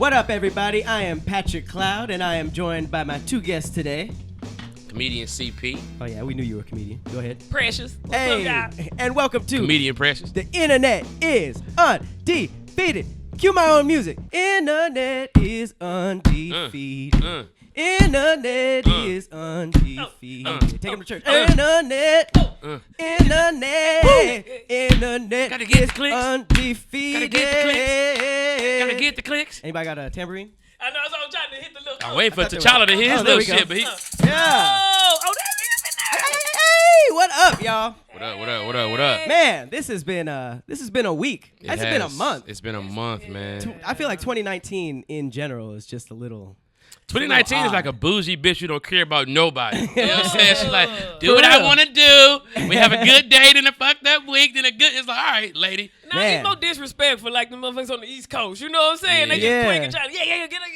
What up, everybody? I am Patrick Cloud, and I am joined by my two guests today. Comedian CP. Oh, yeah, we knew you were a comedian. Go ahead. Precious. What's Hey, up, guys? and welcome to Comedian Precious. The Internet is Undefeated. Cue my own music. Internet is undefeated. Internet is undefeated. Take him to church. Internet. Internet Gotta get is the clicks. undefeated. Gotta get the clicks. Anybody got a tambourine? I know, so I'm trying to hit the little. I'm waiting for T'Challa to hit his there little we go. shit, but he. Yeah. Oh, that is in there. Hey, what up, y'all? What up? Man, this has been a week. It's been a month. It's been a month, man. I feel like 2019 in general is just a little. 2019 is like a bougie bitch who don't care about nobody. You know what I'm saying? She's like, do For what I real. want to do. We have a good day, then a fucked up week, then a good. It's like, all right, lady. Now, Man. it's no disrespect for like the motherfuckers on the East Coast. You know what I'm saying? They Yeah. just quick and trying to, get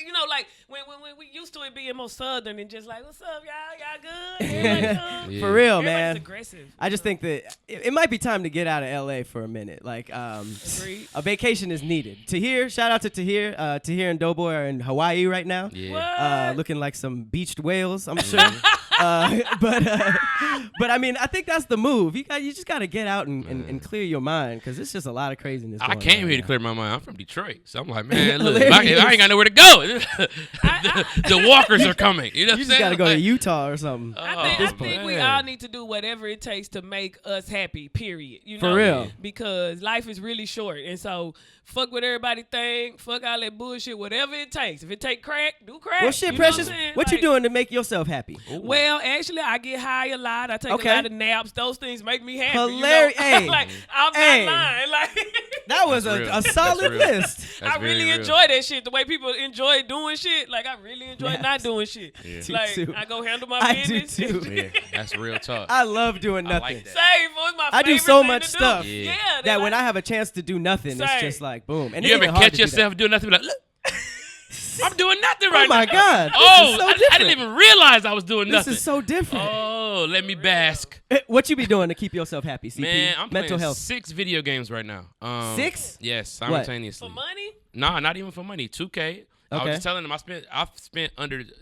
you know, like when we used to it being more southern and just like, what's up, y'all? Y'all good? Everybody good? For real, Everybody's man. aggressive. I just think that it might be time to get out of LA for a minute. Like, Agreed. a vacation is needed. Tahir, shout out to Tahir. Tahir and Doughboy are in Hawaii right now. Yeah. What? Looking like some beached whales, I'm sure. But I mean, I think that's the move. You just got to get out and clear your mind because it's just a lot of craziness. I going came on here to now. clear my mind. I'm from Detroit, so I'm like, man, look, if Hilarious. I ain't got nowhere to go. the walkers are coming. You know what You I'm just saying? got to go to Like, Utah or something. I think we man. all need to do whatever it takes to make us happy, period. You For know? real. Because life is really short. And so fuck what everybody think, fuck all that bullshit, whatever it takes. If it take crack, do crack. Well, shit, You know what I'm Precious, saying? what you Like, doing to make yourself happy? Well, actually, I get high a lot. I take Okay. a lot of naps. Those things make me happy. Hilarious. You know? Hey. Like, I'm Hey. not lying. Like, That was That's real. a solid That's real. list. That's I really very real. enjoy that shit. The way people enjoy doing shit. Like, I really enjoy Naps. not doing shit. Yeah. Like, too. I go handle my I do business. too. Yeah, that's real talk. I love doing I nothing. like that. Same, boy, it's my I do favorite so thing much to do. stuff Yeah. Yeah, that when I have a chance to do nothing, it's Same. just like boom. And You it's ever even hard catch to do that. yourself doing nothing? Be like, look, I'm doing nothing right Oh my now. God, this Oh, is so I different. didn't even realize I was doing This nothing. is so different. Oh, let me bask. What you be doing to keep yourself happy, CP? Man, I'm Mental playing health. 6 video games right now. 6? Yes, simultaneously. For money? Nah, not even for money. 2K. I Okay. was just telling them I've spent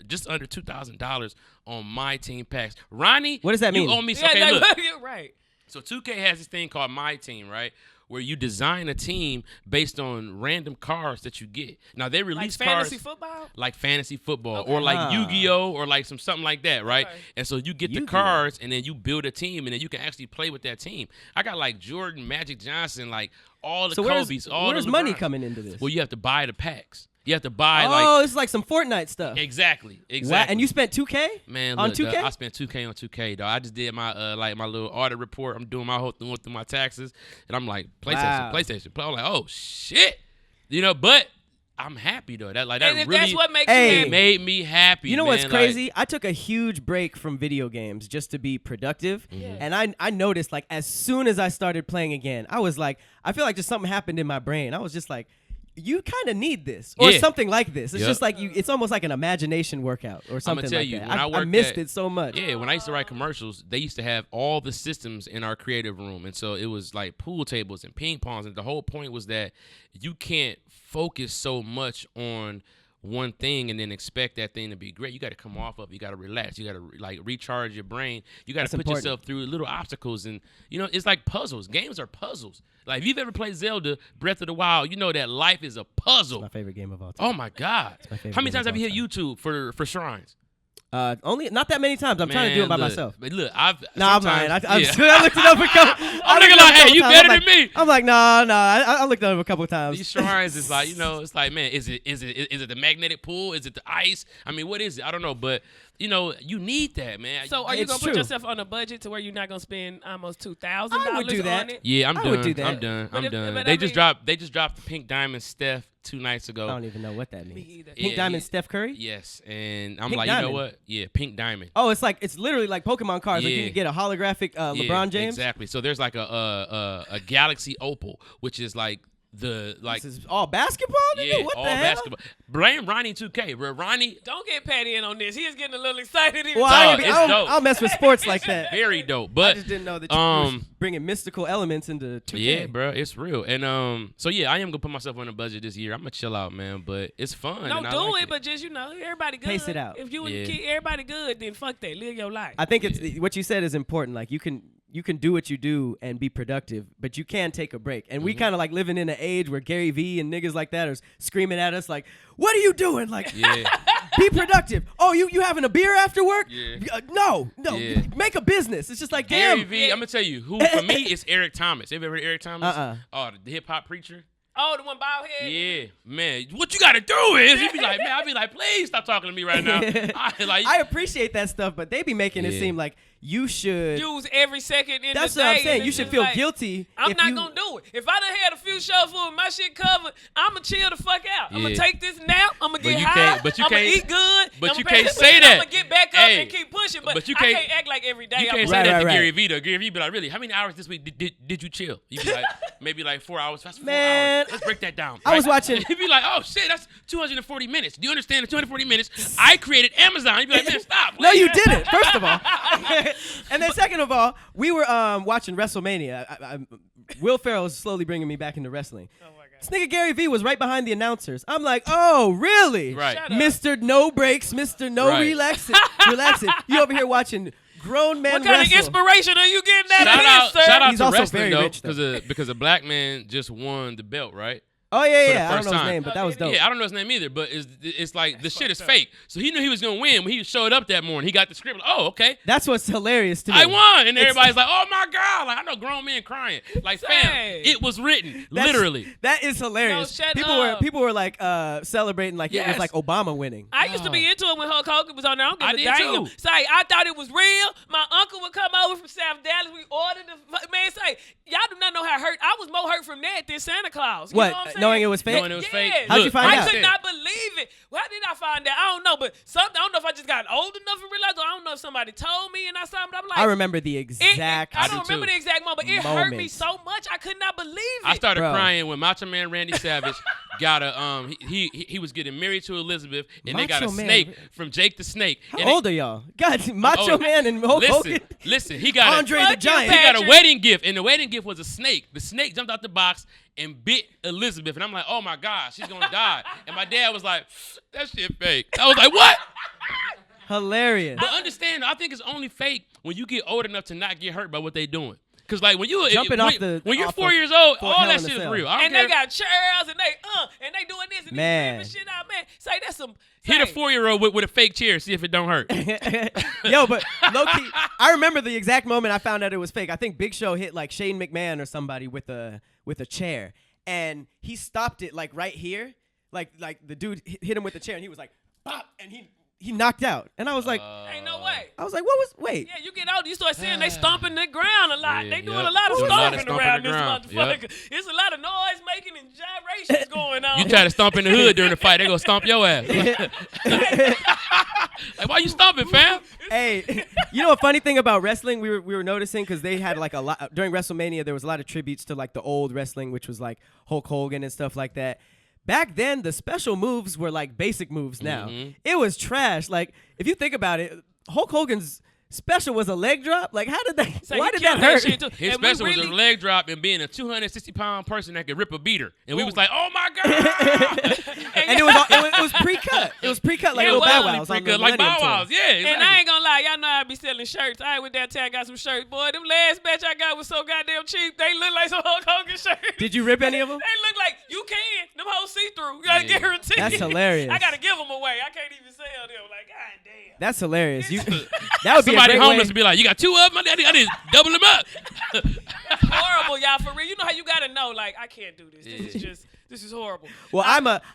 just under $2,000 on my team packs. Ronnie, What does that mean? You owe me. Yeah, Okay, like, look. you're right. So 2K has this thing called My Team, right? Where you design a team based on random cards that you get. Now they Like release fantasy cards football? like fantasy football Okay. or like Ah. Yu-Gi-Oh or like something like that, right? Okay. And so you get the Yu-Gi-Oh. cards and then you build a team and then you can actually play with that team. I got like Jordan, Magic Johnson, like all the So Kobe's, all where's the money LeBrons. coming into this? Well, you have to buy the packs. You have to buy oh, it's like some Fortnite stuff. exactly. Wow, and you spent 2K? Man, on look, 2K? I spent 2K on 2K, dog. I just did my my little audit report. I'm doing my whole thing through my taxes, and I'm like, Wow. PlayStation. I'm like, oh shit, but I'm happy though. That And if really that's what makes Hey. you happy. made me happy. You know man. what's Like, crazy? I took a huge break from video games just to be productive. And I noticed, like, as soon as I started playing again, I was like, I feel like just something happened in my brain. I was just like, you kind of need this or Yeah. something like this. It's Yep. just like it's almost like an imagination workout or something tell like you, that. when I I worked missed at- it so much. Yeah, when I used to write commercials, they used to have all the systems in our creative room. And so it was like pool tables and ping pongs. And the whole point was that you can't focus so much on one thing and then expect that thing to be great. You got to come off of it. You got to relax. You got to like recharge your brain. You got That's to put important. yourself through little obstacles. And, it's like puzzles. Games are puzzles. Like if you've ever played Zelda, Breath of the Wild, you know that life is a puzzle. My favorite game of all time. Oh, my God. my favorite How many game times of have you all hit YouTube for shrines? Only not that many times. I'm trying to do it by Man, look, myself. But look, No, I'm sometimes- lying. I yeah. looked it up a couple. I'm looking like, hey, you better than me. I'm like, no. I looked it up a couple times. These shrines is like, it's like, man, is it the magnetic pool? Is it the ice? I mean, what is it? I don't know, but you need that, man. So are you It's going to put true. yourself on a budget to where you're not going to spend almost $2,000 I would do that. on it? Yeah, I'm I done. would do that. I'm done. But I'm if- done. but They I just mean- dropped the Pink Diamond Steph 2 nights ago. I don't even know what that means. Me either. Pink Yeah, Diamond yeah. Steph Curry? Yes, and I'm Pink like, Diamond? you know what? Yeah, Pink Diamond. Oh, it's literally like Pokemon cards. Like you Yeah. can get a holographic Yeah, LeBron James. Exactly. So there's like a Galaxy Opal, which is like the like. This is all basketball, nigga? Yeah, What all the hell? basketball. Blame Ronnie 2K, bro. Ronnie. Don't get Patty in on this. He is getting a little excited. Well, Dog, I it's don't dope. mess with sports like that. Very dope. I But just didn't know that you were bringing mystical elements into 2K. yeah, bro, it's real. And so yeah, I am gonna put myself on a budget this year. I'm gonna chill out, man. But it's fun. No, and I do like it, but just everybody good. Pace it out. If you and Yeah. the kid, everybody good, then fuck that. Live your life. I think it's what you said is important. Like you can do what you do and be productive, but you can take a break. And we kind of like living in an age where Gary Vee and niggas like that are screaming at us like, "What are you doing?" Like, Yeah. be productive. Oh, you having a beer after work? Yeah. No. Yeah. Make a business. It's just like, Gary damn. Vee, I'm gonna tell you who for me it's Eric Thomas. Have you ever heard Eric Thomas? Oh, the hip hop preacher. Oh, the one bald head? Yeah, man. What you gotta do is you be like, man, I'll be like, please stop talking to me right now. I appreciate that stuff, but they be making it Yeah. seem like you should. Use every second in That's the what day. I'm saying. and You it's should just feel like, guilty. I'm if not you, gonna do it. If I done had a few shows full with my shit covered, I'ma chill the fuck out. I'ma Yeah. take this nap. I'ma get you high. can't- but you I'ma can't- eat good. but I'ma you pay can't this, say but then that. I'ma get back up Hey, and keep pushing. But but you I can't- can't act like every day. You I'm can't like, say that to Right. Gary Vee though. Gary Vee be like, really? How many hours this week did you chill? You be like, maybe like 4 hours. That's 4 Man, hours. Let's break that down. I was watching- He'd be like, oh shit, that's 240 minutes. Do you understand? The 240 minutes. I created Amazon. You'd be like, man, stop. No, please." you didn't. First of all, and then second of all, we were watching WrestleMania. Will Ferrell is slowly bringing me back into wrestling. oh my God. This nigga Gary Vee was right behind the announcers. I'm like, oh, really? Right. Shut up. Mr. No Breaks, Mr. No Right. Relaxing. You over here watching grown men What kind wrestle. of inspiration are you getting out of this, sir? Shout out He's to also wrestling very though, rich, though. because a black man just won the belt, right? Oh, for the yeah. I don't first know his time. name, but that was dope. Yeah, I don't know his name either, but it's like the shit is fucked up. fake. So he knew he was gonna win when he showed up that morning. He got the script. Like, oh, okay. That's what's hilarious to me. I won, and It's- everybody's like, "Oh my god!" Like I know grown men crying. Like, fam, Same. it was written, That's- literally. That is hilarious. No, shut up. People were like celebrating like it was Yes. like Obama winning. I used to be into it when Hulk Hogan was on there. I don't give I a did damn. too. Say, I thought it was real. My uncle would come over from South Dallas. We ordered the man. Say, y'all do not know how hurt. I was more hurt from that than Santa Claus. You know what I'm saying? Knowing it was fake? Knowing it was fake. Yes. How'd you find I out? could not believe it. Why did I find out? I don't know, but I don't know if I just got old enough and realized, or I don't know if somebody told me and I saw it. But I'm like, I remember the exact. I do don't remember too. the exact moment, but it hurt me Moment. so much I could not believe it. I started Bro. crying when Macho Man Randy Savage got a he was getting married to Elizabeth, and they got a Macho Man. snake from Jake the Snake. How and old are y'all? God, Macho old. Man and Hulk Hogan. Listen, he got Andre a, the Fuck you, Giant. He got a Patrick. wedding gift, and the wedding gift was a snake. The snake jumped out the box and bit Elizabeth, and I'm like, oh my God, she's gonna die. And my dad was like, that shit fake. I was like, what? Hilarious. But understand, I think it's only fake when you get old enough to not get hurt by what they doing. Cause like when you Jumping when you're off 4 the- years old, for all Hell that in a shit is Cell. real. I don't and care. they got chairs and they doing this and Man. they shit out, man. Say that's some. Hit a say, 4-year-old with a fake chair, see if it don't hurt. Yo, but low key, I remember the exact moment I found out it was fake. I think Big Show hit like Shane McMahon or somebody with a chair, and he stopped it like right here, like the dude hit him with the chair, and he was like, pop, and he knocked out, and I was like, Ain't no way. wait. Yeah, you get older, you start seeing they stomping the ground a lot. Yeah, they doing yep. a lot of Doing a lot of stomping stomping around the this ground. motherfucker. It's a lot of noise making and gyrations going on. You try to stomp in the hood during the fight, they gonna stomp your ass. Like, why you stomping, fam? Hey, you know a funny thing about wrestling we were noticing, because they had like a lot during WrestleMania. There was a lot of tributes to like the old wrestling, which was like Hulk Hogan and stuff like that. Back then, the special moves were like basic moves. Now it was trash. Like if you think about it, Hulk Hogan's special was a leg drop. Like how did that? So why he did that killed hurt? shit too. His And we special was a really- leg drop and being a 260-pound person that could rip a beater. And we was like, oh my God. And it was pre-cut. It was pre-cut like It Lil was. Bow Totally Wow's on the pre-cut, like Millennium Bow Wow's. Tour. Yeah, exactly. And I ain't gonna lie, y'all know I be selling shirts. I went downtown, got some shirts. Boy, them last batch I got was so goddamn cheap. They look like some Hulk Hogan shirts. Did you rip any of them? They look like you can. Them whole see-through. You gotta Yeah. guarantee. That's hilarious. I gotta give them away. I can't even sell them. Like, god damn. That's hilarious. That would be a Somebody great homeless way. would be like, you got 2 of them? I need to double them up. That's horrible, y'all. For real. You know how you gotta know, like, I can't do this. This is horrible. Well,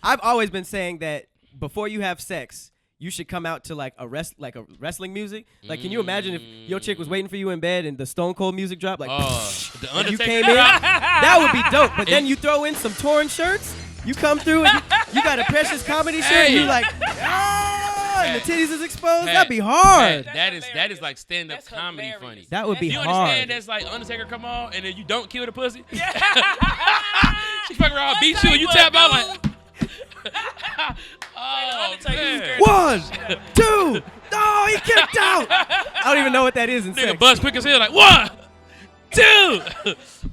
I've always been saying that before you have sex, you should come out to like a wrestling music. Like, can you imagine if your chick was waiting for you in bed and the Stone Cold music dropped? Like, The and you Undertaker. came in. That would be dope. But then you throw in some torn shirts. You come through and you got a Precious comedy shirt. And Hey. you like, and the titties is exposed. Hey. That'd be hard. That is hilarious. like stand-up That's comedy hilarious. funny. That would be You hard. understand that's like Undertaker come on and then you don't kill the pussy? She fucking around, beat you, and you tap out like. Oh, man. 1, 2. No, he kicked out. I don't even know what that is in Nigga sex. buzz quick as hell, like 1, 2.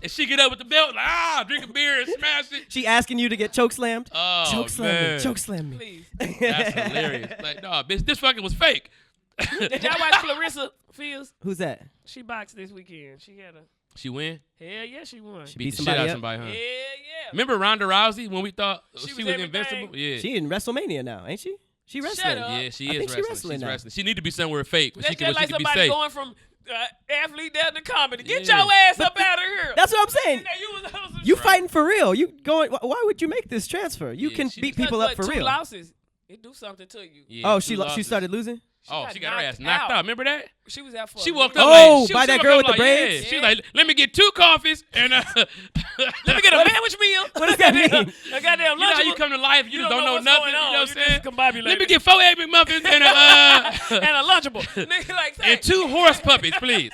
And she get up with the belt, like drink a beer and smash it. She asking you to get choke slammed. Oh, Choke slam man. me. Choke slam me. Please. That's hilarious. Like, no, bitch, this fucking was fake. Did y'all watch Clarissa Fields? Who's that? She boxed this weekend. She had a She win? hell yeah, she won. She beat the shit somebody out of up? somebody, huh? Hell yeah. Remember Ronda Rousey when we thought She she was was invincible? everything. Yeah. She in WrestleMania now, ain't she? She wrestling. up. Yeah, she I is think she wrestling. wrestling She's now. wrestling. She need to be somewhere fake where That's she can, just like be somebody safe. going from athlete down to comedy. Get Yeah. your ass up out of here. That's what I'm saying. Now, you was on some You shit. fighting for real. You going? Why would you make this transfer? You Yeah, can she beat was- people Because up for what, real. 2 losses, it do something to you. Yeah, Oh, two she losses. started losing. She got her ass knocked knocked out. Remember that? She was out for She a walked minute. up Oh, like, she by was that walking girl up with the like, braids? Yeah. She like, let me get 2 coffees and Let me get a sandwich meal. What does that mean? A goddamn you know how you lunchable. come to life, you just don't know what's nothing. going You on. know what I'm You saying? just combobulated. Let me get 4 Egg McMuffins and and a lunchable. Nigga, like, say. and 2 horse puppies, please,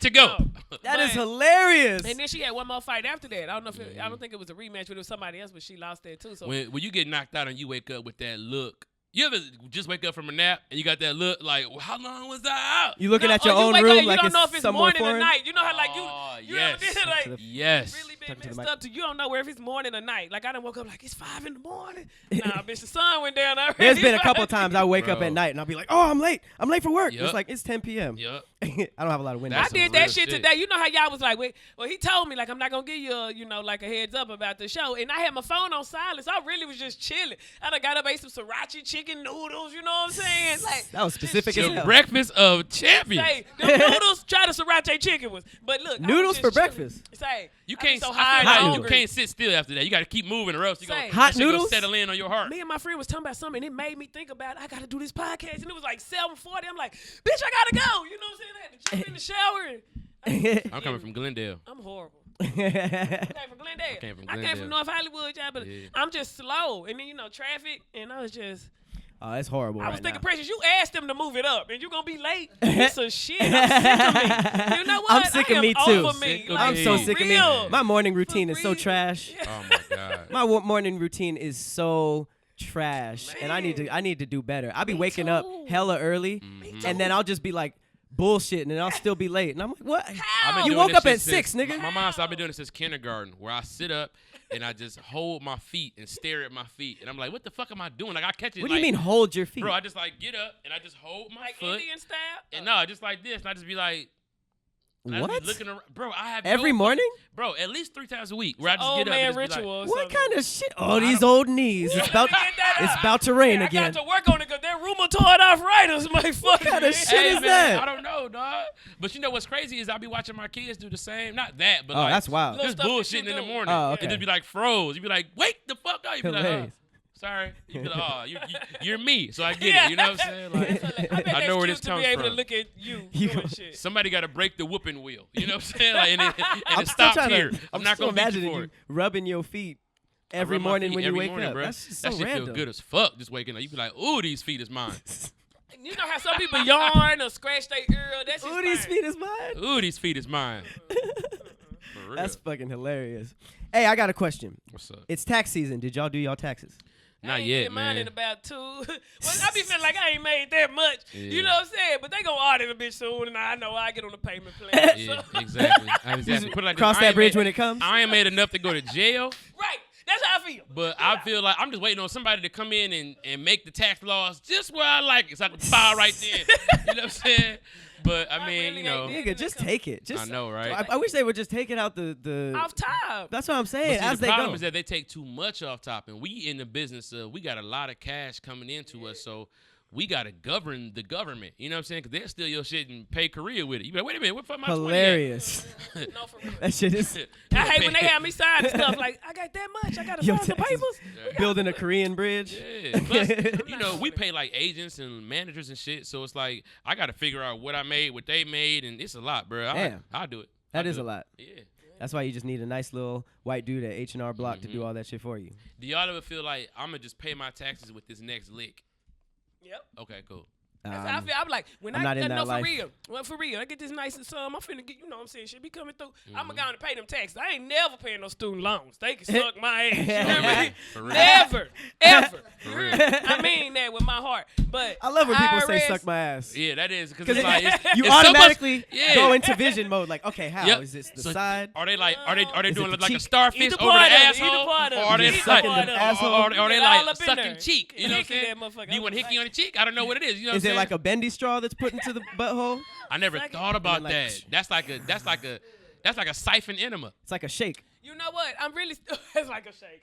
to go. That is But- hilarious. And then she had one more fight after that. I don't know if I don't think it was a rematch, but it was somebody else, but she lost that too. So When you get knocked out and you wake up with that look, you ever just wake up from a nap and you got that look like, well, how long was I out? You looking No, at your or you own wake room up, like you don't know if it's it's somewhere morning or foreign? night. You know how like Oh, you yes. know, like Yes. really been Talk to the messed mic. up to you don't know where if it's morning or night. Like I done woke up like it's 5 in the morning. Nah, bitch, the sun went down already. There's been a couple times I wake up Bro. at night and I'll be like, oh, I'm late. I'm late for work. Yup. It's like, it's 10 p.m. Yup. I don't have a lot of windows. I That's did some that real shit shit. today. You know how y'all was like, wait, well, he told me like I'm not gonna give you a, like a heads up about the show, and I had my phone on silence. I really was just chilling. I done got up, ate some sriracha chicken noodles. You know what I'm saying? Like That was specific just as The hell. breakfast of champions. Say, them noodles, try the sriracha chicken was. But look, I was Noodles just for chilling. breakfast? Say, You I be can't. so I high feel and like you hungry. can't sit still after that. You got to keep moving, or else you Say. gonna Hot that shit gonna noodles? settle in on your heart. Me and my friend was talking about something, and it made me think about I got to do this podcast, and it was like 7:40. I'm like, bitch, I gotta go. You know what I'm saying? I had to jump in the shower. And I'm coming from Glendale. I'm horrible. I came from Glendale. I came from I came Glendale. from North Hollywood, y'all, but Yeah. I'm just slow. And then, traffic, and I was just, Oh, it's horrible I was right thinking, now. Precious, you asked them to move it up, and you going to be late. Piece of shit. I'm sick of me. You know what? I'm sick I of am me, too. over me. Sick of Like, me. I'm so for sick of real. me. My morning routine is so real. trash. Oh my god. My morning routine is so trash, and I need to do better. I'll be waking up too. hella early, Mm-hmm. and then I'll just be like bullshitting, and I'll still be late. And I'm like, what? I've been You doing woke this up shit at 6, since- nigga. My mom said I've been doing this since kindergarten, where I sit up and I just hold my feet and stare at my feet, and I'm like, what the fuck am I doing? Like I catch it. What do you like, mean hold your feet? bro? I just like get up and I just hold my Like foot, Indian style? and no, just like this, and I just be like, and I just What? be looking around, bro. I have Every no- morning? bro, at least 3 times a week, where I just Old get up man and just be ritual. like, or What something. kind of shit? Oh, these old knees. It's about Get that it's up. about to rain I again. got to work on it because they're rheumatoid arthritis, my fucking kind of man. shit Hey, is man, that? I don't know, dog. But you know what's crazy is I be watching my kids do the same. Not that, but Oh, like that's wild. Little just stuff that you bullshitting in the do. morning. Oh, okay. And just be like froze. You be like, wake the fuck up. You be like, Hilarious. sorry. You be like, oh, you're me, so I get Yeah. it. You know what I'm saying? Like, I, bet I know where this to comes be able from. to look at you You- doing shit. Somebody got to break the whooping wheel. You know what I'm saying? Like, and I'm it still stops trying here. to. I'm not still gonna beat you imagining for you it. rubbing your feet I every rub my morning feet when you every wake morning, up. bro. That's just that so shit random. feel good as fuck. Just waking up, you be like, ooh, these feet is mine. You know how some people yarn or scratch their ear? That's just Ooh, these fine. feet is mine. Ooh, these feet is mine. For real. That's fucking hilarious. Hey, I got a question. What's up? It's tax season. Did y'all do y'all taxes? I Not ain't yet, did mine man. in about 2. Well, I be feeling like I ain't made that much. Yeah. You know what I'm saying? But they gonna audit a bitch soon, and I know I get on the payment plan. Yeah, So- exactly. Exactly. Put it like this. Cross I that ain't bridge made- when it comes. I ain't made enough to go to jail, Right. That's how I feel. but I feel like I'm just waiting on somebody to come in and make the tax laws just where I like it, so I can file right then. You know what I'm saying? But I mean, really you know, ain't Nigga, just take it. Just I know, right? I wish they would just take it out the. Off top. That's what I'm But saying. see, As the they problem go. is that they take too much off top, and we in the business of we got a lot of cash coming into us, so we got to govern the government. You know what I'm saying? Because they'll steal your shit and pay Korea with it. You be like, wait a minute, what the fuck my 20 at? Hilarious. No, for real. That shit is I hate when they have me signing stuff like, I got that much. I got to Yo, sign the taxes. papers. building a Korean bridge. Yeah. Plus, you know, we pay like agents and managers and shit, so it's like I got to figure out what I made, what they made, and it's a lot, bro. Damn. I'll do it. That I'll is do a it. lot. Yeah. That's why you just need a nice little white dude at H&R Block to do all that shit for you. Do y'all ever feel like I'm gonna just pay my taxes with this next lick? Yep. Okay, cool. That's how I feel. I'm like, when I'm not in that for life. real. Well, for real, I get this nice sum. I'm finna get, you know what I'm saying, shit be coming through. I'm going to go and pay them taxes. I ain't never paying no student loans. They can suck my ass. You know what I mean? For real. Never. Ever. For real. I mean that with my heart. But I love when people say IRS suck my ass. Yeah, that is because Because it's like you it's so much- automatically yeah. go into vision mode. Like, okay, how Yep. is this the So side? Are they like are they Is doing it the like a cheek? starfish Either over the part of it, asshole, either part of or it. are they Just sucking like, the or asshole. are they Get all like up in sucking there. cheek? You know what I'm Hickey saying? that motherfucker. Do you want hickey on the cheek? I don't know what it is. You know what Is I'm it saying? like a bendy straw that's put into the butthole? I never Suck it. thought about like, that. That's like a siphon enema. It's like a shake. You know what? I'm really it's like a shake.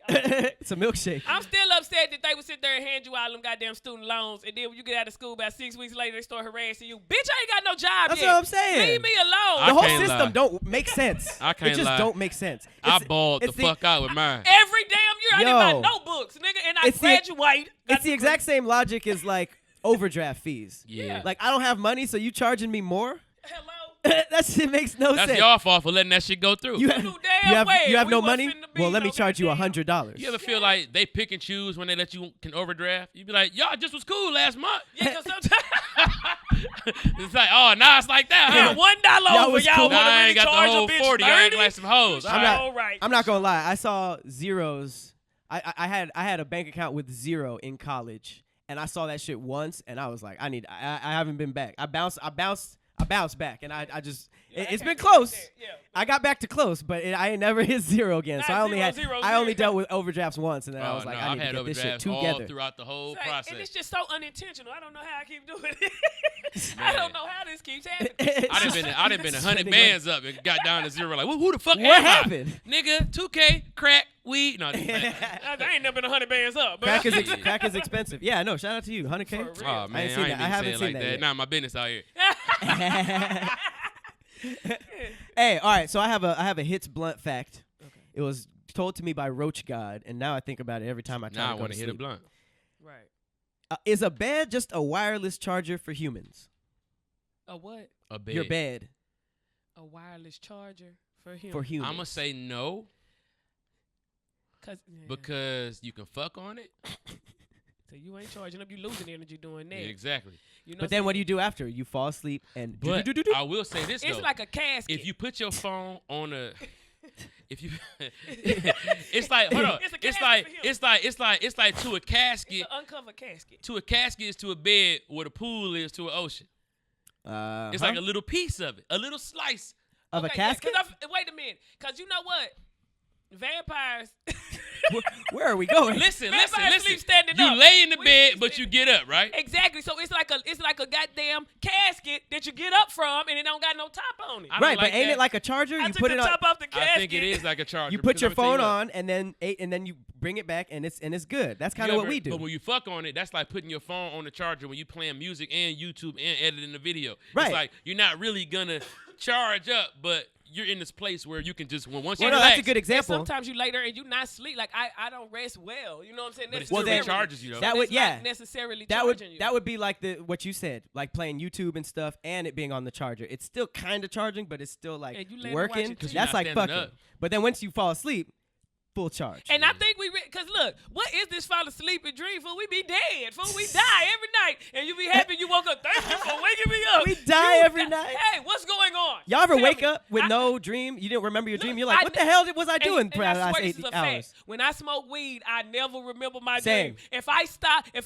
It's a milkshake. I'm still upset that they would sit there and hand you all them goddamn student loans, and then when you get out of school about 6 weeks later, they start harassing you. Bitch, I ain't got no job That's yet. what I'm saying. Leave me alone. I The whole can't system lie. don't make sense. I can't It just lie. don't make sense. I It's- balled the it's fuck out with mine. Every damn year, I Yo. didn't buy no books, nigga, and I It's the- graduate. It's the exact same logic as like overdraft fees. Yeah. Like I don't have money, so you charging me more? Hello. That shit makes no That's sense. y'all fault for letting that shit go through. You You have, knew damn well you have we no wasn't money? finna be Well, let me no charge you goddamn- $100. You ever feel like they pick and choose when they let you can overdraft? You be like, y'all just was cool last month. Yeah, because sometimes It's like, oh, now it's like that, yeah, huh? $1 Y'all over, was y'all cool. want to Nah, I really ain't got the charge whole a bitch 40. I ain't 30? like some hoes. I'm not- All right. I'm not gonna lie. I saw zeros. I had a bank account with zero in college, and I saw that shit once, and I was like, I haven't been back. I bounced back, and I just it's been close. Yeah. I got back to close, but I ain't never hit zero again. So Nah, I only zero, had zero, I only zero. dealt with overdrafts once, and then I Oh, was like, no, I I've need to had get this shit overdrafts all together. throughout the whole Right, process. and it's just so unintentional. I don't know how I keep doing it. I don't know how this keeps happening. I done been 100 Spending bands up and got down to zero. Like, who the fuck What am happened? I? Nigga, 2K, crack, weed. No, just playing. I ain't never been 100 bands up. But Crack is expensive. Yeah, no. Shout out to you, 100K. For real. Oh, man, I ain't seen that. I mean to haven't say it seen like that that. yet. Nah, my business out here. Hey, all right. So I have a hits blunt fact. Okay. It was told to me by Roach God, and now I think about it every time I try Now I to go want to to hit a sleep. blunt. Right. Is a bed just a wireless charger for humans? A what? A bed. Your bed A wireless charger for him. for humans. I'm going to say no because you can fuck on it. So you ain't charging up. You losing energy doing that. Yeah, exactly. You know But then what do you do after? You fall asleep and But do-do-do-do-do. I will say this, It's though. like a casket. If you put your phone on a... If you, it's like hold on. It's a It's casket like for him. it's like to a casket. It's an uncovered casket. To a casket is to a bed what a pool is to an ocean. It's like a little piece of it, a little slice. of a Okay, yeah, casket. 'cause wait a minute. Because you know what? Vampires. Where are we going? Listen. Vampires sleep standing You up. lay in the We bed, sleep but you standing- get up, right? Exactly. So it's like a goddamn casket that you get up from, and it don't got no top on it. I don't Right, like but ain't that. it like a charger? I You took put the it on. top off the casket. I think it is like a charger. You put because your I'm gonna tell phone what. on and then you bring it back and it's good. That's kind You of what ever- we do. But when you fuck on it, that's like putting your phone on the charger when you playing music and YouTube and editing the video. Right. It's like you're not really gonna charge up, but you're in this place where you can just once you Well, no, relax. that's a good And example. sometimes you lay there and you not sleep. Like I don't rest well. You know what I'm saying? But it Necessarily. still then- charges you though. That But would it's not yeah. necessarily That would charging you. that would be like what you said, like playing YouTube and stuff, and it being on the charger. It's still kind of charging, but it's still like And you laying there watching working. TV. 'Cause you're That's not like standing fucking. up. But then once you fall asleep, full charge. And I think because look, what is this fall asleep and dream for? We be dead, fool. We die every night, and you be happy you woke up. Thank you for waking me up. We die You every night. Hey, what's going on? Y'all ever Tell wake me. up with I- no dream? You didn't remember your dream. Look, You're like, I what the kn- hell was I doing And for I the swear last this 8 is a hours? fact. When I smoke weed, I never remember my Same. dream. If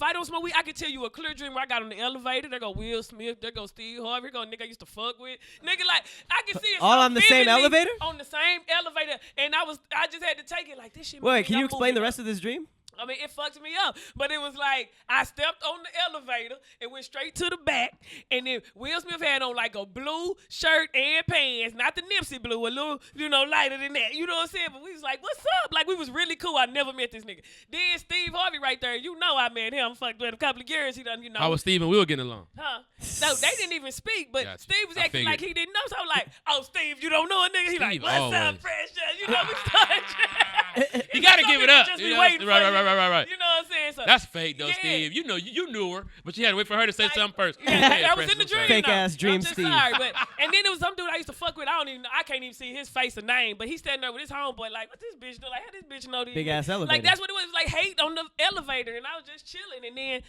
I don't smoke weed, I can tell you a clear dream where I got on the elevator. There go Will Smith. There go Steve Harvey. Here go a nigga I used to fuck with. Nigga, like I can see it All so on the same vividly elevator? On the same elevator, and I just had to take it like this shit. Wait, mean can you I'm explain the moving rest of this dream? I mean, it fucked me up. But it was like, I stepped on the elevator and went straight to the back. And then Will Smith had on like a blue shirt and pants. Not the Nipsey blue, a little, lighter than that. You know what I'm saying? But we was like, what's up? Like, we was really cool. I never met this nigga. Then Steve Harvey right there. You know I met him. Fucked with him a couple of years. He done, How was Steve and Will getting along? Huh? No, they didn't even speak, but Gotcha. Steve was I acting like figured. he didn't know. So I was like, oh, Steve, you don't know a nigga? He like, Steve what's always. up, precious? You know, we started. You gotta give it up. Just You be know, waiting right, for right, you. right, right, right. You know what I'm saying? So, That's fake though, Yeah. Steve. You know, you knew her, but you had to wait for her to say like, something first. Yeah, that was in the Precious, I'm sorry. dream. Fake ass dream I'm just Steve. Sorry, but and then it was some dude I used to fuck with. I can't even see his face or name, but he's standing there with his homeboy. Like, what this bitch do? Like, how this bitch know these? Big ass elevator. Like that's what it was. Like hate on the elevator, and I was just chilling, and then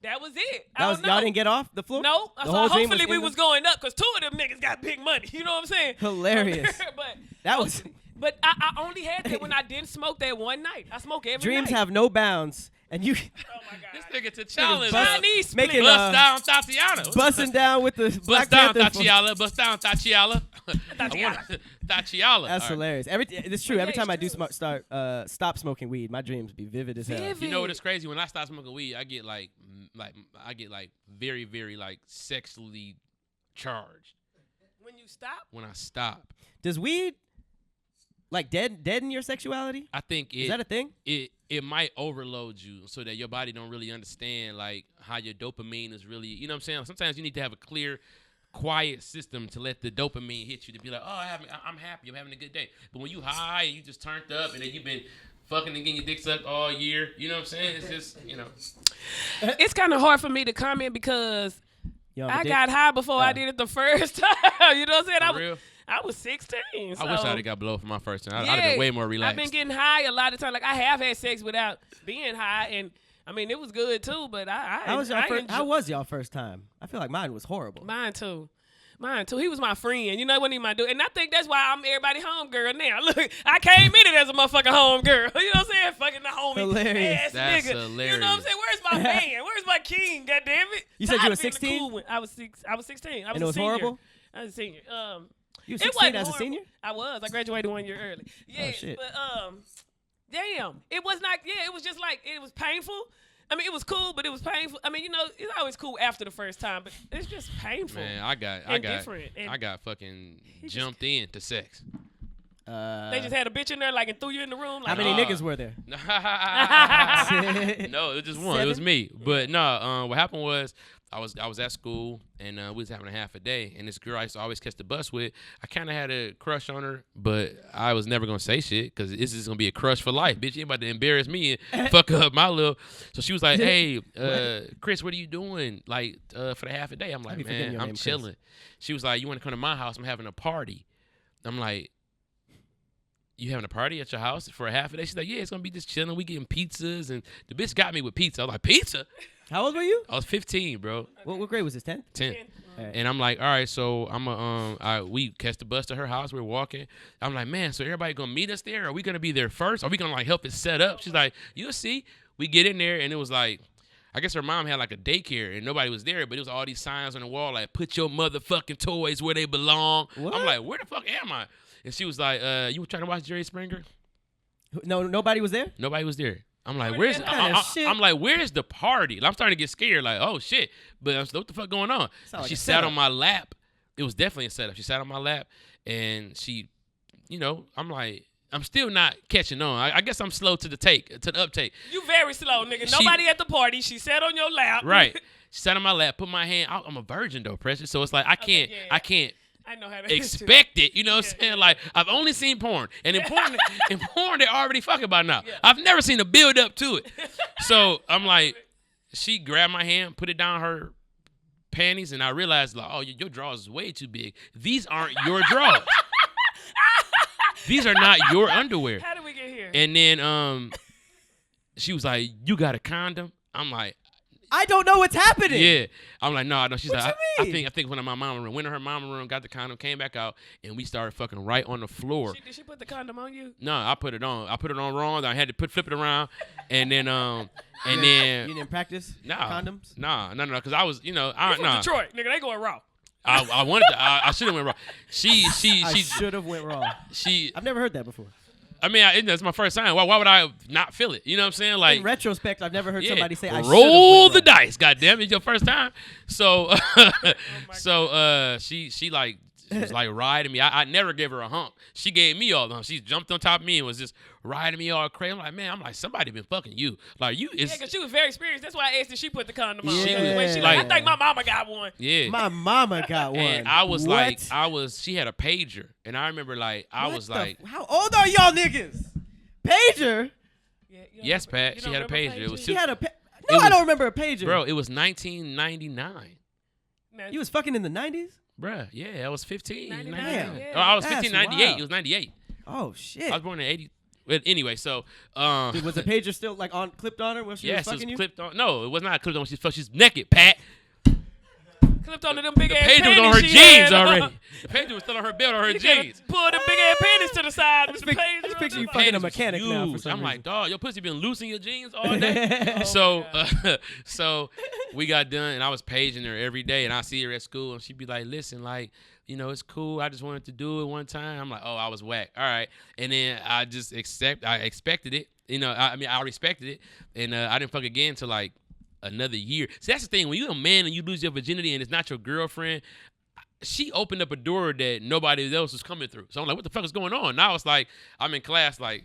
That was it. Y'all didn't get off the floor? No. The So whole dream hopefully we in was going up because 2 of them niggas got big money. You know what I'm saying? Hilarious. But That was But I only had that when I didn't smoke that one night. I smoke every dreams night. have no bounds, and you Oh my God. This nigga T'Challa. Chinese split. making Bust down Tatiana. busting down with the Black Bust down Panther. Tatiana. Bust down Tatiana. Tatiana. Tatiana. That's hilarious. It's true. Yeah, Every time I it's do true. stop smoking weed, my dreams be vivid as hell. Vivid. You know what is crazy? When I stop smoking weed, I get like very, very like sexually charged. When you stop? When I stop, Does weed like deaden your sexuality? I think Is that a thing? it might overload you so that your body don't really understand like how your dopamine is really. You know what I'm saying? Sometimes you need to have a clear, quiet system to let the dopamine hit you to be like, oh, I'm happy, I'm having a good day. But when you high and you just turned up and then you've been fucking and getting your dick sucked all year, you know what I'm saying? It's just, you know. It's kind of hard for me to comment because You don't have a I dick? got high before I did it the first time. You know what I'm saying? For real? I was 16. So. I wish I'd have got blown for my first time. I'd Yeah, have been way more relaxed. I've been getting high a lot of times. Like I have had sex without being high, and I mean it was good too. But How was y'all first time? I feel like mine was horrible. Mine too. He was my friend. You know, what he my dude. And I think that's why I'm everybody home girl now. Look, I came in it as a motherfucking home girl. You know what I'm saying? Fucking the homie Hilarious. ass That's nigga. hilarious. You know what I'm saying? Where's my man? Where's my king? God damn it. You said you Tired were of being the 16? cool one. I was 16. I was And it was a senior. horrible? I was a senior. You were It 16 wasn't as a horrible. senior? I was. I graduated 1 year early. Yeah, shit. but damn, it was not. Yeah, it was just like it was painful. I mean, it was cool, but it was painful. I mean, you know, it's always cool after the first time, but it's just painful. Man, I got different. And I got fucking jumped into sex. they just had a bitch in there, like, and threw you in the room. How Like, many niggas were there? No, it was just one. It was me. But no, what happened was I was at school and we was having a half a day, and this girl I used to always catch the bus with, I kind of had a crush on her, but I was never gonna say shit because this is gonna be a crush for life, bitch. You ain't about to embarrass me and fuck up my little. So she was like, "Hey, Chris, what are you doing? Like for the half a day?" I'm like, be forgetting "Man, your I'm name, Chris." chilling." She was like, "You want to come to my house? I'm having a party." I'm like, "You having a party at your house for a half a day?" She's like, "Yeah, it's gonna be just chilling. We getting pizzas," and the bitch got me with pizza. I was like, "Pizza?" How old were you? I was 15, bro. What grade was this? 10? 10. Alright. And I'm like, all right, so we catch the bus to her house. We're walking. I'm like, man, so everybody gonna meet us there? Are we gonna be there first? Are we gonna like help it set up? She's like, you'll see. We get in there, and it was like, I guess her mom had like a daycare, and nobody was there, but it was all these signs on the wall like, put your motherfucking toys where they belong. What? I'm like, where the fuck am I? And she was like, you were trying to watch Jerry Springer? No, nobody was there? Nobody was there. I'm like, What where's? kind of shit? I'm like, where's the party? I'm starting to get scared. Like, oh shit! But I was, what the fuck going on? Sound like She a sat setup. on my lap. It was definitely a setup. She sat on my lap, and she, you know, I'm like, I'm still not catching on. I guess I'm slow to the uptake. You very slow, nigga. She- Nobody at the party. She sat on your lap. Right. She sat on my lap, put my hand. I'm a virgin though, Precious. So it's like I can't, yeah. I can't I know how to expect it. You know what I'm Yeah, saying? Like I've only seen porn, and in porn they're already fucking by now. Yeah. I've never seen a build up to it. So I'm like, she grabbed my hand, put it down her panties, and I realized like, oh, your drawers is way too big. These aren't your drawers. These are not your underwear. How did we get here? And then she was like, you got a condom? I'm like, I don't know what's happening. yeah. I'm like, no. She's What like, you I mean? think when my mama room, went in her mama room, got the condom, came back out, and we started fucking right on the floor. Did she put the condom on you? No, I put it on. I put it on wrong. I had to flip it around, and then You didn't practice condoms? no, because I was, You from Detroit, nigga. They going raw. I wanted to. I should have went wrong. She I should have went wrong. she. I've never heard that before. I mean, that's my first time. Why would I not feel it? You know what I'm saying? Like In retrospect, I've never heard yeah, somebody say I should have roll went the wrong. dice. Goddamn, it's your first time. So, she like. She was like riding me. I never gave her a hump. She gave me all the hump. She jumped on top of me and was just riding me all crazy. I'm like, somebody been fucking you. Like you is Yeah, because she was very experienced. That's why I asked if she put the condom on. Yeah. When she Like- I think my mama got one. yeah. My mama got one. And I was What? like, she had a pager, and I remember like I What was the like, how old are y'all niggas? Pager? Yeah, you don't yes, remember- Pat, you she don't had a remember pager. It was She had a no, It was- I don't remember a pager. bro. It was 1999. Now, You was fucking in the 90s? Bruh, yeah, I was 15. 99, 99. yeah. Oh, I was That's 15, 98. wild. It was 98. Oh shit. I was born in 80. But anyway, so Dude, was the pager still like on clipped on her when she was yes, it fucking was you? clipped on. No, it was not clipped on. She's naked, Pat. Clipped onto them big The ass pager was panties on her she jeans had. already. The pager was still on her belt on her You gotta jeans. pull them big ass panties to the side with the I pager. just on picture you them. fucking a Panties was mechanic now for huge. some I'm like, reason. dog, your pussy been loose in your jeans all day. So we got done, and I was paging her every day, and I see her at school, and she'd be like, listen, like, you know, it's cool. I just wanted to do it one time. I'm like, oh, I was whack. All right. And then I just expected it. You know, I respected it, and I didn't fuck again until like another year. See, that's the thing. When you're a man and you lose your virginity and it's not your girlfriend, she opened up a door that nobody else was coming through. So I'm like, what the fuck is going on? Now it's like, I'm in class like,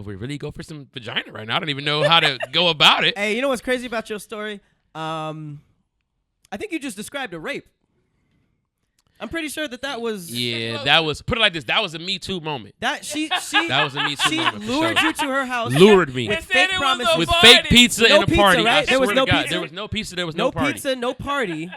we really go for some vagina right now. I don't even know how to go about it. Hey, you know what's crazy about your story? I think you just described a rape. I'm pretty sure that was. Yeah, that was, put it like this, that was a Me Too moment. That she That was a Me Too she moment. for lured sure. you to her house. Lured me. And With said fake it was promises. a With party. fake pizza No and a pizza, party. right? I There was swear no to God, pizza? there was no pizza. There was No no party. pizza, no party.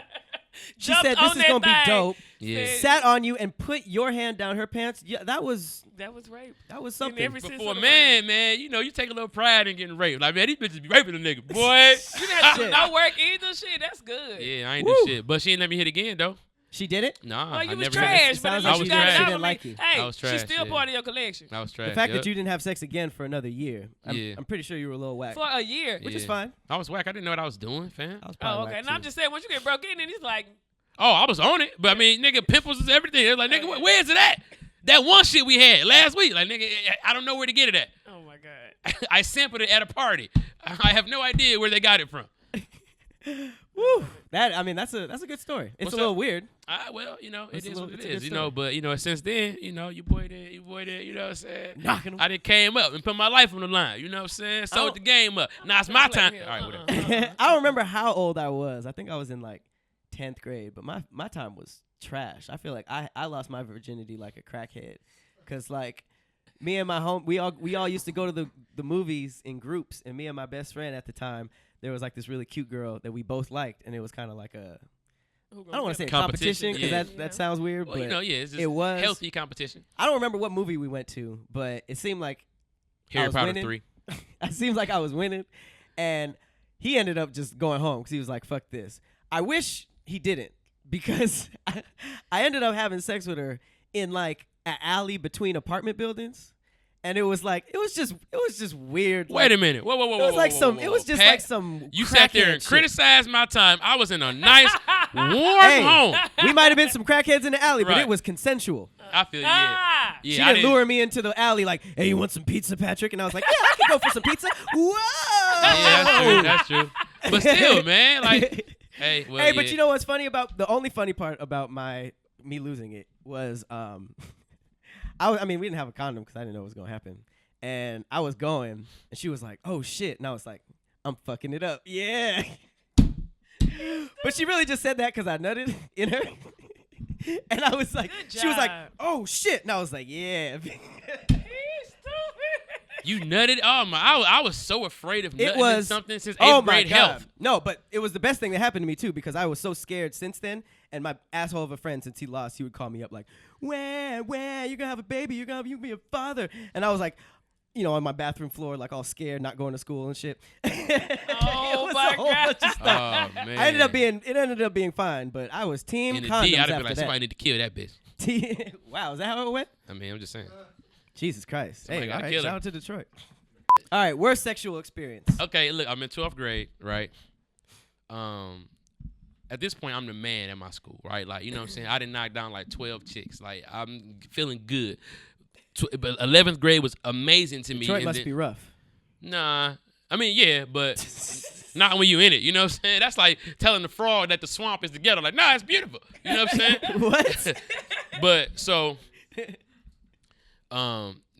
She Jumped said this on is gonna that be thing. dope. Yeah. Sat on you and put your hand down her pants. Yeah, that was That was rape. something. every But sense for a of the man, you know, you take a little pride in getting raped. Like, man, these bitches be raping a nigga, boy. You didn't have to do no work either. Shit, that's good. Yeah, I ain't Woo. do shit. But she ain't let me hit again, though. She did it. Nah, Oh, I you was never trash, It but sounds at like least she you got did. it She out didn't of me. like you. Hey, I was trash, she's still yeah. part of your collection. I was trash. The fact yep. that you didn't have sex again for another year, Yeah. I'm pretty sure you were a little whack, For a year. which is Yeah. fine. I was whack. I didn't know what I was doing, fam. I was probably Oh, okay. whack And I'm too. just saying, once you get broke in, then he's like, Oh, I was on it. But, I mean, nigga, pimples is everything. It's like, nigga, where is it at? That one shit we had last week. Like, nigga, I don't know where to get it at. oh my God. I sampled it at a party. I have no idea where they got it from. Woo. That's a good story. It's What's a little up? weird. Well, you know, It's it a is little- what it's it a good is, you story. know. But, you know, since then, you know, you boy there, you know what I'm saying? Knocking 'em. I done came up and put my life on the line, you know what I'm saying? Sold Oh. the game up. Now it's my time. Here. All right, whatever. I don't remember how old I was. I think I was in like 10th grade, but my time was trash. I feel like I lost my virginity like a crackhead, cause like me and my we all used to go to the movies in groups, and me and my best friend at the time, there was like this really cute girl that we both liked, and it was kind of like a I don't want to say a competition because yeah. that sounds weird, Well, but you know, yeah, it's just it was healthy competition. I don't remember what movie we went to, but it seemed like Harry was Potter winning. 3. it seems like I was winning, and he ended up just going home because he was like, "Fuck this." I wish he didn't, because I ended up having sex with her in like an alley between apartment buildings, and it was just weird. Wait a minute. Whoa. It was like some. whoa, It was whoa. just Pat, like some. You sat there and crackhead shit. criticized my time. I was in a nice, warm Hey, home. we might have been some crackheads in the alley, but Right. it was consensual. I feel yeah. Ah! Yeah, She I didn't didn't- lure me into the alley like, "Hey, you want some pizza, Patrick?" And I was like, "Yeah, I can go for some pizza." Whoa. Yeah, that's true. But still, man, like, hey, well, Hey, but yeah. you know what's funny about the only funny part about me losing it was I mean we didn't have a condom because I didn't know what was gonna happen, and I was going, and she was like, "Oh shit," and I was like, "I'm fucking it up, yeah." But she really just said that because I nutted in her, and I was like, Good she was like, job. "Oh shit," and I was like, "Yeah." He's stupid. You nutted? Oh my! I was so afraid of nutting It was in something since 8th oh my grade God. health. No, but it was the best thing that happened to me too because I was so scared since then. And my asshole of a friend, since he lost, he would call me up like, "Where, you're gonna have a baby? You be a father?" And I was like, you know, on my bathroom floor, like all scared, not going to school and shit. Oh, was my a whole bunch of God. stuff. Oh man! It ended up being fine, but I was team in the condoms D, I'd have after been like, that. somebody need to kill that bitch. Wow, is that how it went? I mean, I'm just saying. Jesus Christ! Somebody Hey, gotta all right, kill her. shout out to Detroit. All right, worst sexual experience. Okay, look, I'm in 12th grade, right? At this point, I'm the man at my school, right? Like, you know what I'm saying? I done knocked down like 12 chicks. Like, I'm feeling good. But 11th grade was amazing to me. Detroit and must then- be rough. Nah. I mean, yeah, but not when you in it. You know what I'm saying? That's like telling the frog that the swamp is together. Like, nah, it's beautiful. You know what I'm saying? What? But so,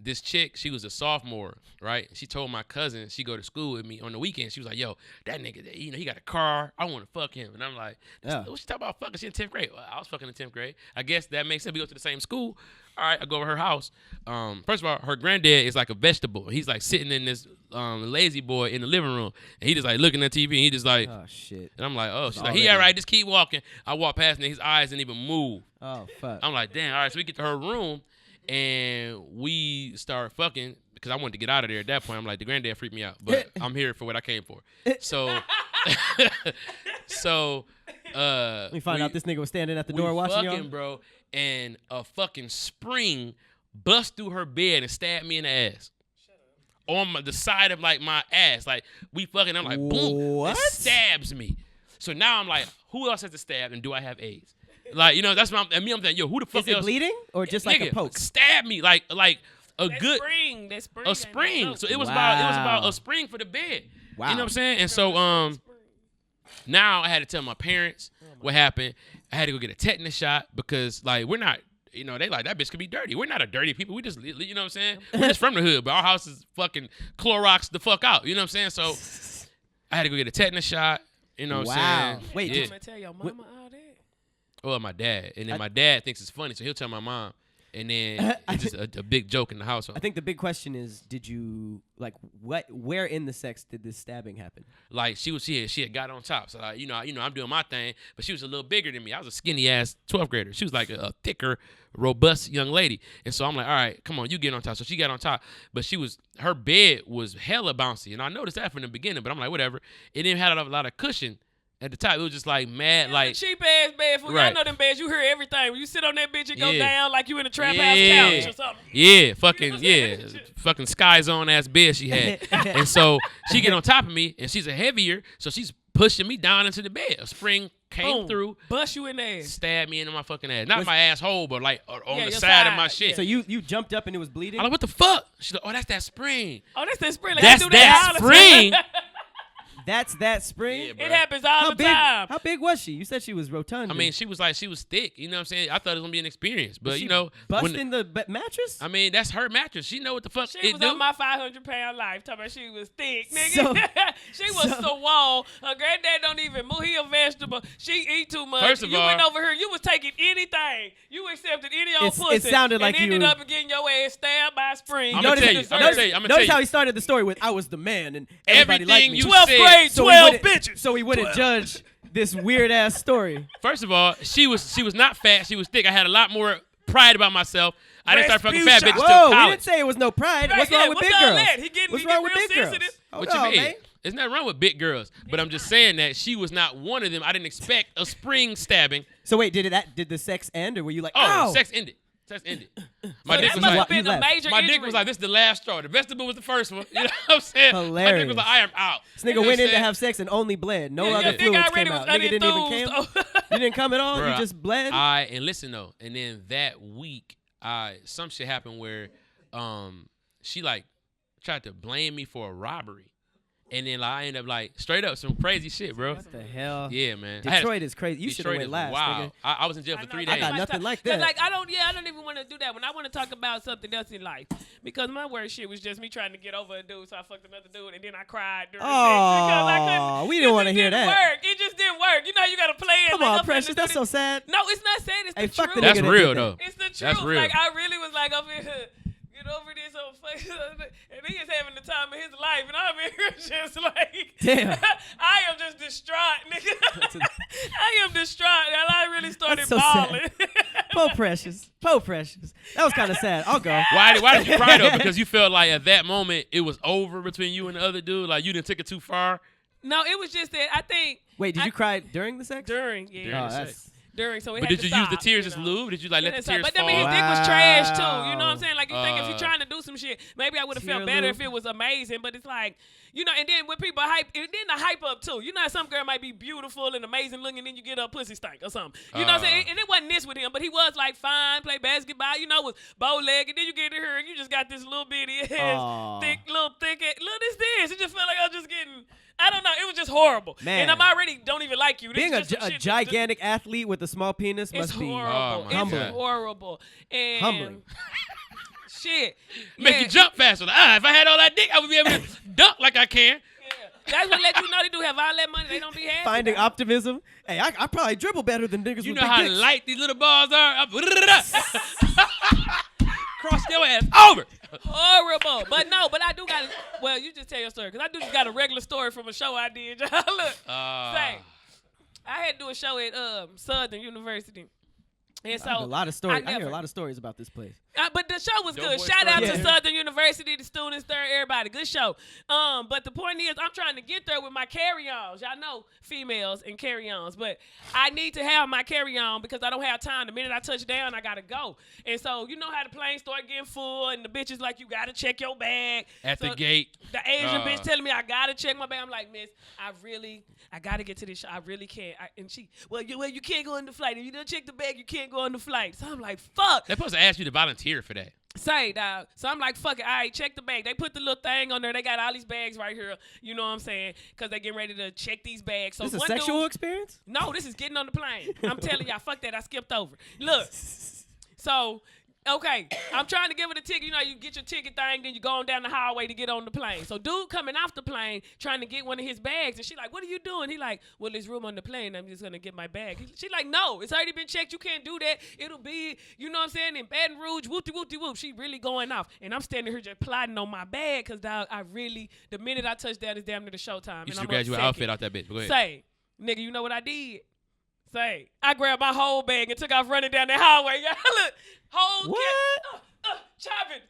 this chick, she was a sophomore, right? She told my cousin she go to school with me on the weekend. She was like, "Yo, that nigga, you know, he got a car. I want to fuck him." And I'm like, Yeah. "What she talking about fucking? She in 10th grade." Well, I was fucking in 10th grade. I guess that makes sense. We go to the same school. All right, I go over her house. First of all, her granddad is like a vegetable. He's like sitting in this lazy boy in the living room, and he just like looking at TV. And he just like, Oh shit. and I'm like, "Oh," she's like, already- "He all right? Just keep walking." I walk past, and his eyes didn't even move. Oh fuck. I'm like, damn. All right, so we get to her room, and we started fucking because I wanted to get out of there at that point. I'm like, the granddad freaked me out, but I'm here for what I came for. So, we find out this nigga was standing at the door watching y'all. Bro, and a fucking spring bust through her bed and stabbed me in the ass. On the side of like my ass, like we fucking. I'm like, boom, what? It stabs me. So now I'm like, who else has to stab, and do I have AIDS? Like, you know, that's what I'm thinking. Yo, who the fuck Is it else? bleeding or just like Nigga, a poke? Stab me like a That good spring. That spring. a spring. So it was Wow. about a spring for the bed. Wow. You know what I'm saying? And so now I had to tell my parents what happened. I had to go get a tetanus shot because like we're not. You know, they like, that bitch could be dirty. We're not a dirty people. We just, you know what I'm saying? We're just from the hood, but our house is fucking Clorox the fuck out. You know what I'm saying? So I had to go get a tetanus shot. You know what I'm saying? Wait, yeah. I'm gonna tell your mama all that. Well, my dad. And then my dad thinks it's funny, so he'll tell my mom. And then it's just a big joke in the household. I think the big question is, did you like where in the sex did this stabbing happen? Like she had got on top. So like, you know, I'm doing my thing, but she was a little bigger than me. I was a skinny ass 12th grader. She was like a thicker, robust young lady. And so I'm like, all right, come on, you get on top. So she got on top, but her bed was hella bouncy. And I noticed that from the beginning, but I'm like, whatever. It didn't have a lot of cushion at the top. It was just like mad, like cheap ass bed. Fool. Right. I know them beds. You hear everything. When you sit on that bitch, it go Yeah. down like you in a trap Yeah. house couch or something. Yeah, fucking Sky Zone ass bed she had. And so she get on top of me, and she's a heavier, so she's pushing me down into the bed. A spring came Boom. through, Bust you in the ass. stabbed me into my fucking ass. Not my asshole, but like on Yeah, the your side of side. my shit. So you jumped up and it was bleeding? I'm like, what the fuck? She's like, oh, that's that spring. Oh, that's that spring. Like, That's I do that all the time. spring. That's that spring? Yeah, bro. It happens all the time. How big was she? You said she was rotund. I mean, she was thick. You know what I'm saying? I thought it was gonna be an experience, but you know, busting the mattress? I mean, that's her mattress. She know what the fuck She it was do. on my 500-pound life. Talking about she was thick, nigga. So- she was so wall. Her granddad don't even move. He a vegetable. She eat too much. First of you all- went over here. You was taking anything. You accepted any old It pussy. sounded like and ended you- up getting your ass stabbed by a spring. I'm gonna tell you. Notice how he started the story with, I was the man and everybody liked Everything me. you 12th said. grade, So 12 we bitches. So we wouldn't judge this weird ass story. First of all, she was not fat. She was thick. I had a lot more pride about myself. I didn't start fucking fat bitches till Whoa, we college. didn't say it was no pride. Right, What's wrong yeah, with what's big all girls? that? He What's get wrong with real big girls? sensitive. Hold What you on, mean? man. There's nothing wrong with big girls, but I'm just saying that she was not one of them. I didn't expect a spring stabbing. So wait, did the sex end, or were you like, Oh, ow? sex ended. My So dick that was must like, have been you a left. major my injury. dick was like, this is the last straw. The vegetable was the first one. You know what I'm saying? My dick Hilarious. was like, I am out. This You know nigga what went I'm in to saying? have sex and only bled. No Yeah, other your dick fluids already came was out. Nigga didn't even unenthused. come. You didn't come at all. Bruh, You just bled. And listen though, and then that week, some shit happened where, she like tried to blame me for a robbery, and then like, I ended up like straight up some crazy shit, bro. What the hell? Yeah, man. I had- Detroit is crazy. You should have Detroit went is last. wild. Nigga. I was in jail for 3 I days. got nothing like 'Cause, that. Like I don't even want to do that when I want to talk about something else in life, because my worst shit was just me trying to get over a dude, so I fucked another dude, and then I cried during sex because I Oh, couldn't. we didn't want to hear It didn't that. work. It just didn't work. You know, you gotta play it. Come like, on, I'm finna Precious. do That's this. so sad. No, it's not sad. It's Hey, the fuck the truth. That's nigga that real did though. It's the truth. That's real. Like I really was like, I'm in here. Get over this old face, and he is having the time of his life, and I'm in here just like, Damn. I am just distraught, nigga. I am distraught, and I really started That's so sad. bawling. Po Precious. Po Precious. That was kind of sad. I'll go. Why did you cry though? Because you felt like at that moment it was over between you and the other dude. Like you didn't take it too far. No, it was just that I think Wait, did you cry during the sex? during, During yeah, the sex. That's during. So it But had did to you use the stop, tears you as know. lube? Did you like let the tears But fall? I mean, his dick was trash too. You know what I'm Wow. saying? Like you think if you're trying to do some shit, maybe I would have Tear felt better lube. if it was amazing. But it's like, you know, and then when people hype, and then the hype up too. You know, how some girl might be beautiful and amazing looking, and then you get a pussy stank or something. You know what I'm saying? And it wasn't this with him, but he was like fine, play basketball. You know, was bow leg, and then you get to her, and you just got this little bitty ass, Aw. thick, little thick. Look, this. It just felt like I was just getting. I don't know. It was just horrible. Man. And I'm already don't even like you. This Being is a, just some shit gigantic athlete with a small penis it's must be horrible. Oh, my It's God. horrible. And Humbling. Shit. Make Yeah. you jump faster. Like, if I had all that dick, I would be able to dunk like I can. Yeah. That's what let you know they do have all that money. They don't be happy. finding optimism. Hey, I probably dribble better than niggas You with know big how dicks. light these little balls are. Cross your ass over. Horrible. But no, but I do got well, you just tell your story. Because I do just got a regular story from a show I did. Look. Say, I had to do a show at Southern University. And so I have a lot of stories. I hear a never- lot of stories about this place. But the show was Dope good. boy Shout out story. to Yeah. Southern University, the students there, everybody. Good show. But the point is, I'm trying to get there with my carry-ons. Y'all know females and carry-ons, but I need to have my carry-on because I don't have time. The minute I touch down, I gotta go. And so you know how the plane start getting full, and the bitch is like, you gotta check your bag At So the gate. The Asian bitch telling me I gotta check my bag. I'm like, miss, I gotta get to this show. I really can't. And she, well, you can't go on the flight. If you don't check the bag, you can't go on the flight. So I'm like, fuck. They're supposed to ask you to volunteer for that. Say, dog. So I'm like, fuck it. All right, check the bag. They put the little thing on there. They got all these bags right here. You know what I'm saying? Because they getting ready to check these bags. So This is a one sexual dude- experience? No, this is getting on the plane. I'm telling y'all, fuck that. I skipped over. Look. So, okay, I'm trying to give her the ticket. You know, you get your ticket thing, then you go on down the highway to get on the plane. So dude coming off the plane trying to get one of his bags, and she like, what are you doing? He like, well, there's room on the plane. I'm just going to get my bag. She like, no, it's already been checked. You can't do that. It'll be, you know what I'm saying, in Baton Rouge, whoop-de-whoop-de-whoop. She really going off. And I'm standing here just plotting on my bag because, dog, I really, the minute I touch that, it's damn near the showtime. You And should I'm graduate up outfit second. out that bitch. Go ahead. Say, nigga, you know what I did? Say, I grabbed my whole bag and took off running down the highway. Y'all look, whole What? chopping.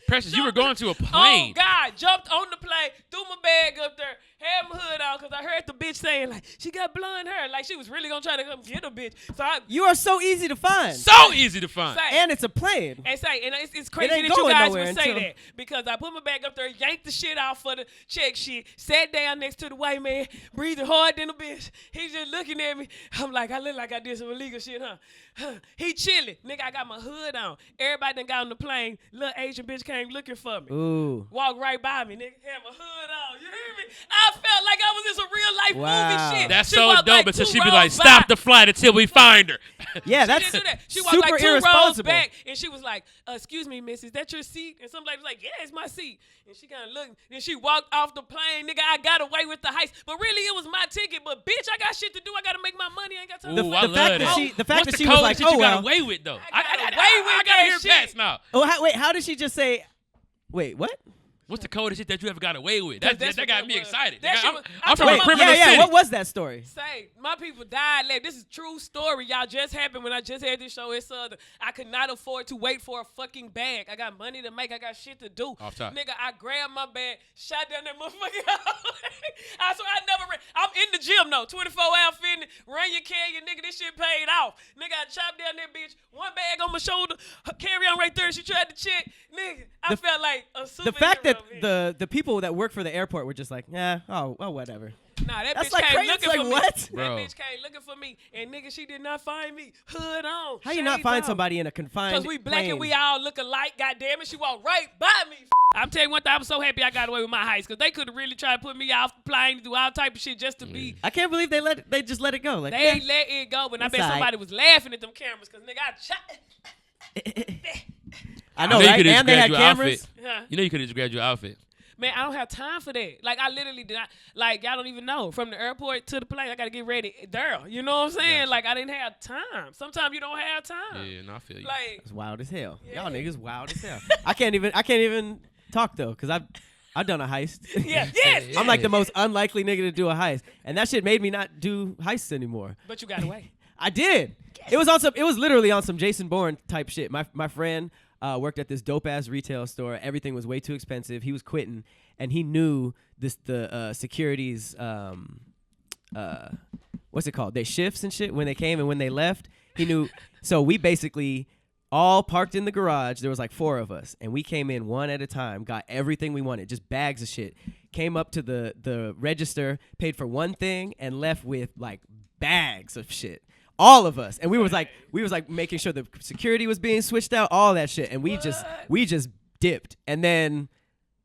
Precious, you were going to a Oh, plane. God. Jumped on the plane, threw my bag up there, had my hood on because I heard the bitch saying, like, she got blonde hair. Like, she was really going to try to come get a bitch. So I You are so easy to find. So easy to find. say, And it's a plane. and it's crazy ain't that you going guys nowhere would say until- that because I put my bag up there, yanked the shit out for the check shit, sat down next to the white man, breathing hard than a bitch. He's just looking at me. I'm like, I look like I did some illegal shit, huh? He chilling. Nigga, I got my hood on. Everybody done got on the plane. Little Asian bitch came looking for me. Ooh. Walked right by me, nigga. Had my hood on. You hear me? I felt like I was in some real life Wow. movie shit. That's She so walked dope like because two she'd be like, rows stop by. the flight until we find her. Yeah, She that's didn't do that. She walked super like 2 rows irresponsible. back, and she was like, "Excuse me, miss, is that your seat?" And somebody was like, "Yeah, it's my seat." And she kind of looked. Then she walked off the plane. Nigga, I got away with the heist, but really it was my ticket. But bitch, I got shit to do. I gotta make my money. I ain't got time. Ooh, I the love fact that that. she- the fact What's that the she was code like, that oh, you got well. away with, though? I got away with I gotta that hear shit. facts now. Oh, wait, how did she just say, wait, what? What's the code of shit that you ever got away with? That's That what got that me was. excited. That Nigga, shit I'm, was- I'm I from told a my- criminal yeah, city. what was that story? Say, my people died. Like, this is true story. Y'all just happened when I just had this show in Southern. I could not afford to wait for a fucking bag. I got money to make. I got shit to do. Off top. Nigga, I grabbed my bag, shot down that motherfucking I swear I never ran. I'm in the gym, though. 24-hour fitness. Run your carry, nigga. This shit paid off. Nigga, I chopped down that bitch. One bag on my shoulder. Her carry on right there. She tried to check. Nigga, I felt like a superhero. The fact that man. the people that work for the airport were just like, yeah, oh, whatever. Nah, that That's bitch like came crazy. looking It's for like, me. what? That Bro. bitch came looking for me, and nigga, she did not find me. Hood on. How you not shades find on. somebody in a confined Cause we black plane? and we all look alike. God damn it, she walked right by me. I'm telling you one thing, I was so happy I got away with my heist, cause they could have really tried to put me off the plane to do all type of shit just to be. I can't believe they just let it go. Like, They ain't let it go, but I It's bet all right. somebody was laughing at them cameras, cause nigga, I shot. I know, You right? could have And they had grabbed your cameras. outfit. Huh? You know you could have just grabbed your outfit. Man, I don't have time for that. Like, I literally did not. Like, y'all don't even know. From the airport to the plane, I gotta get ready there. You know what I'm saying? Gotcha. Like, I didn't have time. Sometimes you don't have time. Yeah, no, I feel you. Like, It's wild as hell. Yeah. Y'all niggas wild as hell. I can't even talk though, cause I've done a heist. yeah, yes. I'm like the most unlikely nigga to do a heist, and that shit made me not do heists anymore. But you got away. I did. It was literally on some Jason Bourne type shit. My friend worked at this dope ass retail store. Everything was way too expensive. He was quitting, and he knew the security's what's it called? They shifts and shit when they came and when they left. He knew. So we basically all parked in the garage. There was like 4 of us, and we came in one at a time, got everything we wanted, just bags of shit. Came up to the register, paid for one thing, and left with like bags of shit. All of us, and we was like making sure the security was being switched out, all that shit, and we just dipped, and then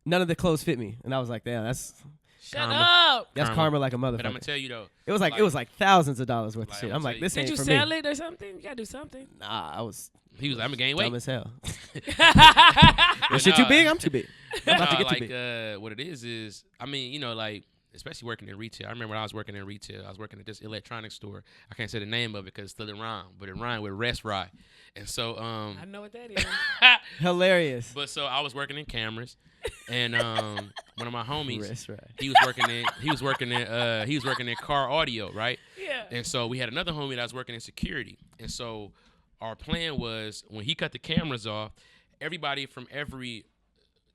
none of the clothes fit me, and I was like, damn, that's Shut Karma. up. karma like a But I'm motherfucker. gonna tell you though. It was like thousands of dollars worth of Like, shit. I'm I'm like, saying- this Did ain't you for sell me. it or something? You gotta do something. Nah, I was He was like, I'm gonna gain weight. dumb as hell. But That shit too nah. big, I'm too big. I'm about to Nah, get too like big. what it is I mean, you know, like especially working in retail. I remember when I was working in retail, I was working at this electronics store. I can't say the name of it because it still didn't rhyme, but it rhymed with restaurant. And so I know what that is. Hilarious. But so I was working in cameras, and one of my homies, Restaurant. he was working in car audio, right? Yeah. And so we had another homie that was working in security. And so our plan was when he cut the cameras off, everybody from every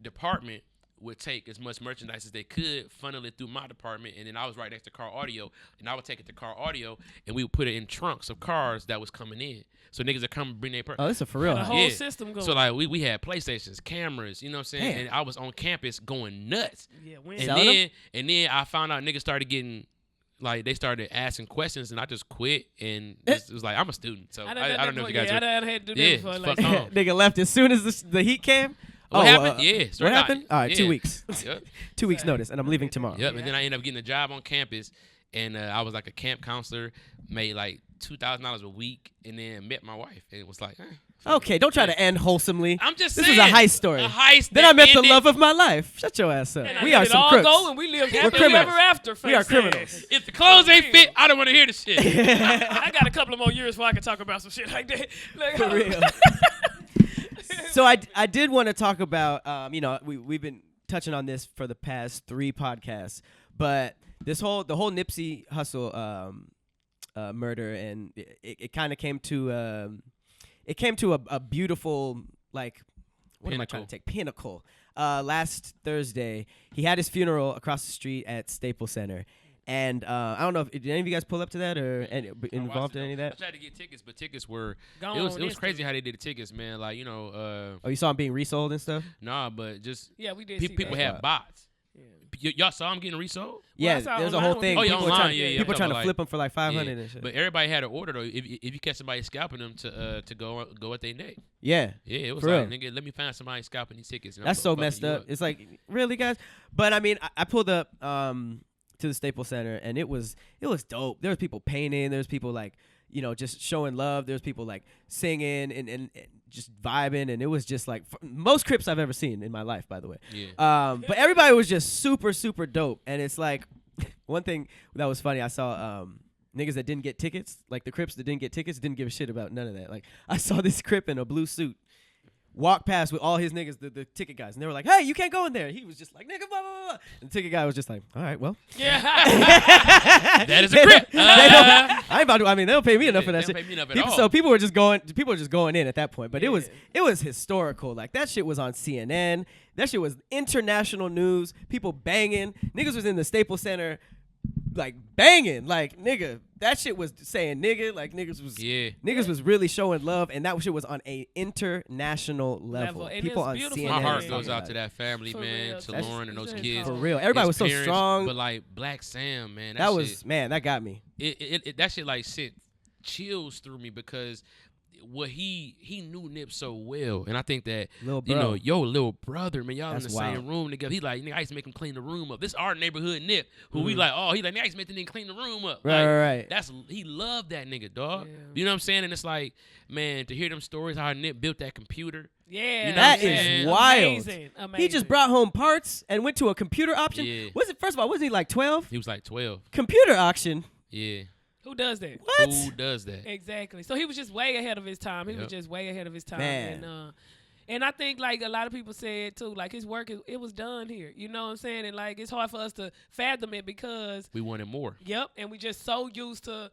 department would take as much merchandise as they could, funnel it through my department, and then I was right next to car audio, and I would take it to car audio, and we would put it in trunks of cars that was coming in. So niggas would come bring their Oh, this is for real. The huh? whole system going. So like we had PlayStations, cameras, you know what I'm saying? Damn. And I was on campus going nuts. Yeah, when And Selling them? then I found out niggas started getting like they started asking questions, and I just quit and it was like I'm a student, so I don't know if you guys. I done had to do Yeah, that before. Like, fuck on. Nigga left as soon as the heat came. What happened? Yeah. What straight out. happened? All right, Yeah. 2 weeks. Yep. 2 weeks notice, and I'm leaving tomorrow. Yep. And then I ended up getting a job on campus, and I was like a camp counselor, made like $2,000 a week, and then met my wife, and it was like, Okay, don't try to end wholesomely. I'm just This saying. is a heist story. A heist. Then that I met the ended- love of my life. Shut your ass up. and I We let are it some all crooks. go, and we live happily criminals. ever after. We are face criminals. ass. If the clothes ain't fit, I don't want to hear the shit. I got a couple of more years before I can talk about some shit like that. Like, For real. So I did want to talk about, we've been touching on this for the past 3 podcasts, but the whole Nipsey Hussle murder, and it kind of came to a beautiful, like, what am I trying to take? Pinnacle. Last Thursday, he had his funeral across the street at Staples Center. And I don't know if did any of you guys pull up to that or involved in any of I that? tried to get tickets, but tickets were Gone it was instantly. crazy how they did the tickets, man. Like Oh, you saw him being resold and stuff? nah, but just yeah, we did see people that. had bots. Yeah. Y'all saw him getting resold? Yeah, I saw there's a online whole with thing. the- Oh, yeah, People were online, trying, yeah, yeah. people I'm trying to talking flip them for like 500 Yeah. and shit. But everybody had an order though. If you catch somebody scalping them to go at their neck. Yeah. Yeah, it was For like real. nigga, let me find somebody scalping these tickets. And I'm That's so fucking messed you up. It's like, really, guys? But I mean, I pulled up to the Staples Center, and it was dope. There was people painting. There was people like, just showing love. There was people like singing and just vibing, and it was just like most Crips I've ever seen in my life, by the way. Yeah. But everybody was just super, super dope. And it's like one thing that was funny. I saw niggas that didn't get tickets, like the Crips that didn't get tickets, didn't give a shit about none of that. Like I saw this Crip in a blue suit walk past with all his niggas, the ticket guys, and they were like, "Hey, you can't go in there." He was just like, "Nigga, blah blah blah." And the ticket guy was just like, "All right, well." Yeah. That is a Crip. I ain't about to. I mean, they don't pay me enough for that They shit. don't pay me enough at People, all. so people were just going in at that point. But it was Yeah. historical. Like that shit was on CNN. That shit was international news. People banging. Niggas was in the Staples Center, like banging. Like nigga, that shit was saying nigga. Like niggas was really showing love, and that shit was on a international level. And People it's on beautiful. CNN. My heart was goes talking out about to it. that family, For man, real. to That's- Lauren and those that's kids. For real, everybody His was so parents, strong. But like Black Sam, man, That shit, was that got me. that shit like sent chills through me because what he knew Nip so well, and I think that Lil bro. yo little brother, man, y'all That's in the wild. same room together. He like, nigga, I used to make him clean the room up. This our neighborhood Nip, who we like, oh, he like, nigga, I used to make the nigga clean the room up. Right, Like, right. That's he loved that nigga, dog. Yeah. You know what I'm saying? And it's like, man, to hear them stories how Nip built that computer. Yeah. You know That what I'm is saying? wild. Amazing. He just brought home parts and went to a computer auction. Yeah. First of all, wasn't he like 12? He was like 12. Computer auction. Yeah. Who does that? What? Who does that? Exactly. So he was just way ahead of his time. He was Yep. just way ahead of his time. Man. And I think like a lot of people said too, like his work it was done here. You know what I'm saying? And like it's hard for us to fathom it because We wanted more. yep, and we just so used to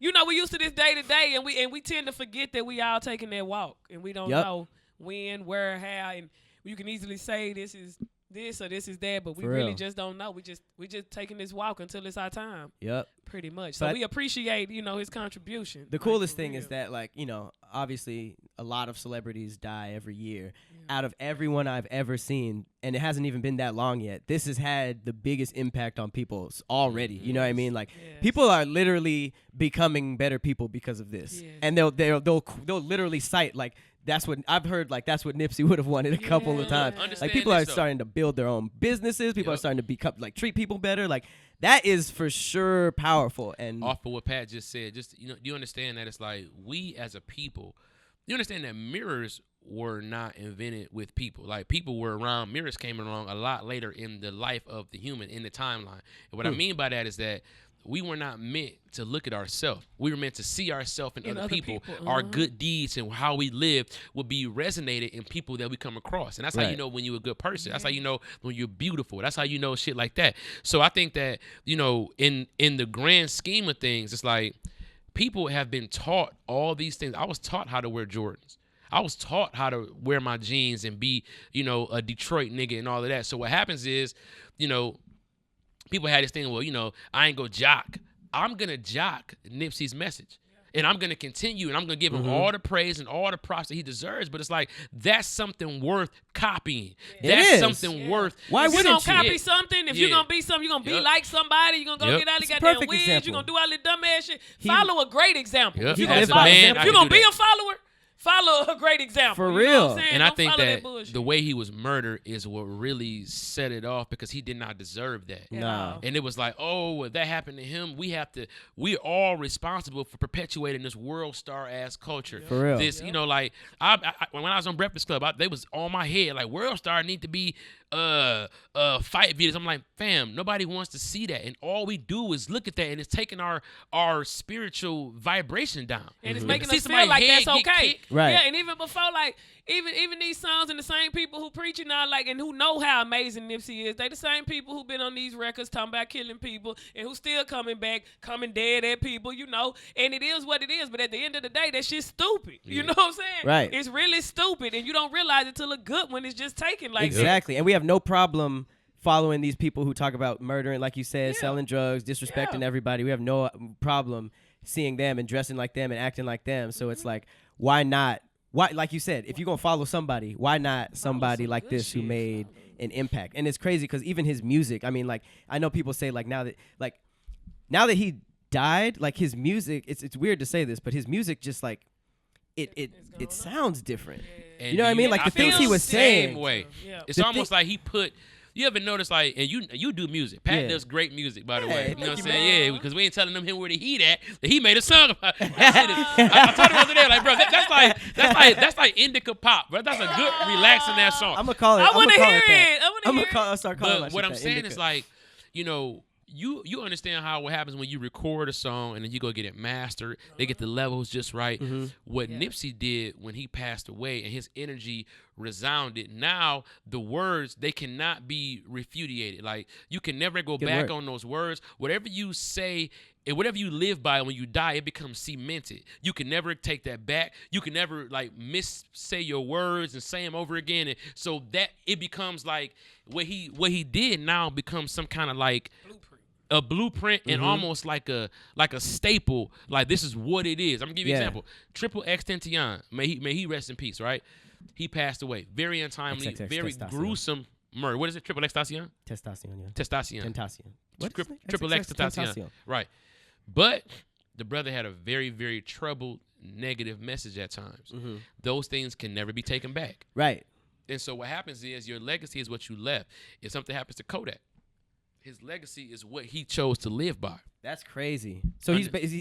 we used to this day to day and we tend to forget that we all taking that walk and we don't Yep. know when, where, how, and you can easily say this is this or this is that, but we For really real. just don't know. We just taking this walk until it's our time. Yep. Pretty much. So But- we appreciate, his contribution. The Like, coolest for thing is real. that, like, obviously a lot of celebrities die every year. Out of everyone I've ever seen, and it hasn't even been that long yet, this has had the biggest impact on people already. You know what I mean? Like, Yes. people are literally becoming better people because of this. Yes. And they'll literally cite, like, that's what I've heard, like, that's what Nipsey would have wanted a couple of Yeah. times. Understand Like, people are this, though. starting to build their own businesses. People are Yep. starting to become, like, treat people better. Like, that is for sure powerful. And Off of what Pat just said, just do you understand that it's like we as a people, you understand that mirrors were not invented with people. Like, people were around. Mirrors came along a lot later in the life of the human, in the timeline. And what I mean by that is that we were not meant to look at ourselves. We were meant to see ourselves in other people. Our good deeds and how we live will be resonated in people that we come across. And that's how you know when you're a good person. That's how you know when you're beautiful. That's how you know shit like that. So I think that, you know, in the grand scheme of things, it's like people have been taught all these things. I was taught how to wear Jordans. I was taught how to wear my jeans and be, you know, a Detroit nigga and all of that. So what happens is, you know, people had this thing, well, you know, I ain't go jock. I'm going to jock Nipsey's message. And I'm going to continue, and I'm going to give him all the praise and all the props that he deserves. But it's like, that's something worth copying. That's something worth. Why wouldn't you? If you're going to copy something, if you're going to be something, you're going to be like somebody, you're going to go get out of goddamn wigs, you're going to do all the dumb ass shit. Follow a great example. If you're going to be a follower, follow a great example. For you real. Know what I'm saying? And Don't I think follow that the way he was murdered is what really set it off, because he did not deserve that. No. And it was like, oh, well, that happened to him. We're all responsible for perpetuating this world star ass culture. For real. This, you know, like when I was on Breakfast Club, they was on my head like, world star need to be fight videos. I'm like, fam, nobody wants to see that. And all we do is look at that, and it's taking our spiritual vibration down. And it's making us feel like that's okay. Right. Yeah, and even before, like, even these songs, and the same people who preaching now, like, and who know how amazing Nipsey is, they the same people who been on these records talking about killing people, and who still coming back, coming dead at people, you know. And it is what it is. But at the end of the day, that shit's stupid. You know what I'm saying? Right. It's really stupid, and you don't realize it till a good one is just taken like exactly. And we have no problem following these people who talk about murdering, like you said, selling drugs, disrespecting everybody. We have no problem seeing them and dressing like them and acting like them. So it's like, why not? Why, like you said, if you're going to follow somebody, why not somebody like this who made an impact? And it's crazy because even his music, I mean, like, I know people say, like, now that he died, like, his music, it's weird to say this, but his music just, like, it sounds different. And you know what I mean? Like, the things he was saying. Way. Yeah. It's almost like he put. You ever notice, like, and you do music. Pat does great music, by the way. You know what I'm saying? Yeah, because we ain't telling him where the heat at. That he made a song about. I told him the other day, like, bro, that's like indica pop, bro. That's a good relaxing ass song. I'm gonna call it. I want to hear it. it. I'm gonna start calling. But what I'm saying is, like, you know, you understand how what happens when you record a song and then you go get it mastered. They get the levels just right. What Nipsey did when he passed away and his energy resounded. Now the words, they cannot be refuted. Like, you can never go back on those words. Whatever you say and whatever you live by, when you die, it becomes cemented. You can never take that back. You can never, like, say your words and say them over again. And so that it becomes like what he did now becomes some kind of like a blueprint and almost like a staple. Like, this is what it is. I'm gonna give you an example. Triple X Tentacion, may he rest in peace. Right, he passed away. Very untimely, very gruesome murder. What is it? Triple X Tentacion? Tentacion. Triple X Tentacion. Right, but the brother had a very, very troubled, negative message at times. Those things can never be taken back. Right. And so what happens is your legacy is what you left. If something happens to Kodak, his legacy is what he chose to live by. That's crazy. So he's basically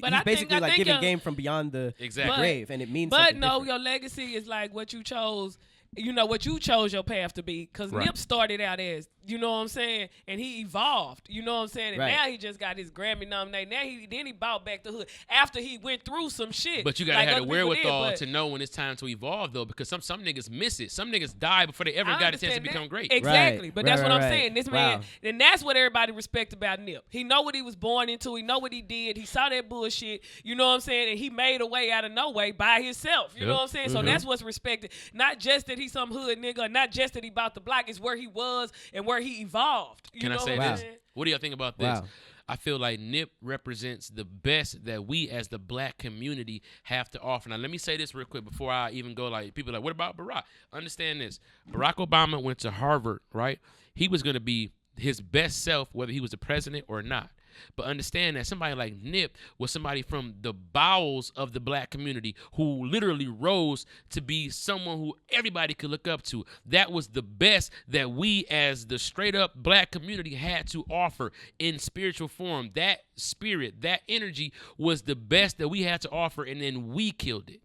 like giving game from beyond the grave, and it means something different. Your legacy is like what you chose. You know what you chose your path to be, because Nip started out as, you know what I'm saying, and he evolved, you know what I'm saying, and now he just got his Grammy nomination. Now he bought back the hood after he went through some shit. But you gotta have the wherewithal to know when it's time to evolve, though, because some niggas miss it. Some niggas die before they ever got a chance to become great. Exactly, but that's what I'm saying. This man, and that's what everybody respect about Nip. He know what he was born into. He know what he did. He saw that bullshit. You know what I'm saying, and he made a way out of no way by himself. You know what I'm saying. So that's what's respected. Not just that he's some hood nigga, not just that he bought the block. It's where he was and where he evolved. Can I say this? What do y'all think about this? I feel like Nip represents the best that we as the black community have to offer. Now, let me say this real quick before I even go. Like, people are like, what about Barack? Understand this. Barack Obama went to Harvard, right? He was going to be his best self, whether he was the president or not. But understand that somebody like Nip was somebody from the bowels of the black community who literally rose to be someone who everybody could look up to. That was the best that we as the straight up black community had to offer in spiritual form. That spirit, that energy was the best that we had to offer, and then we killed it.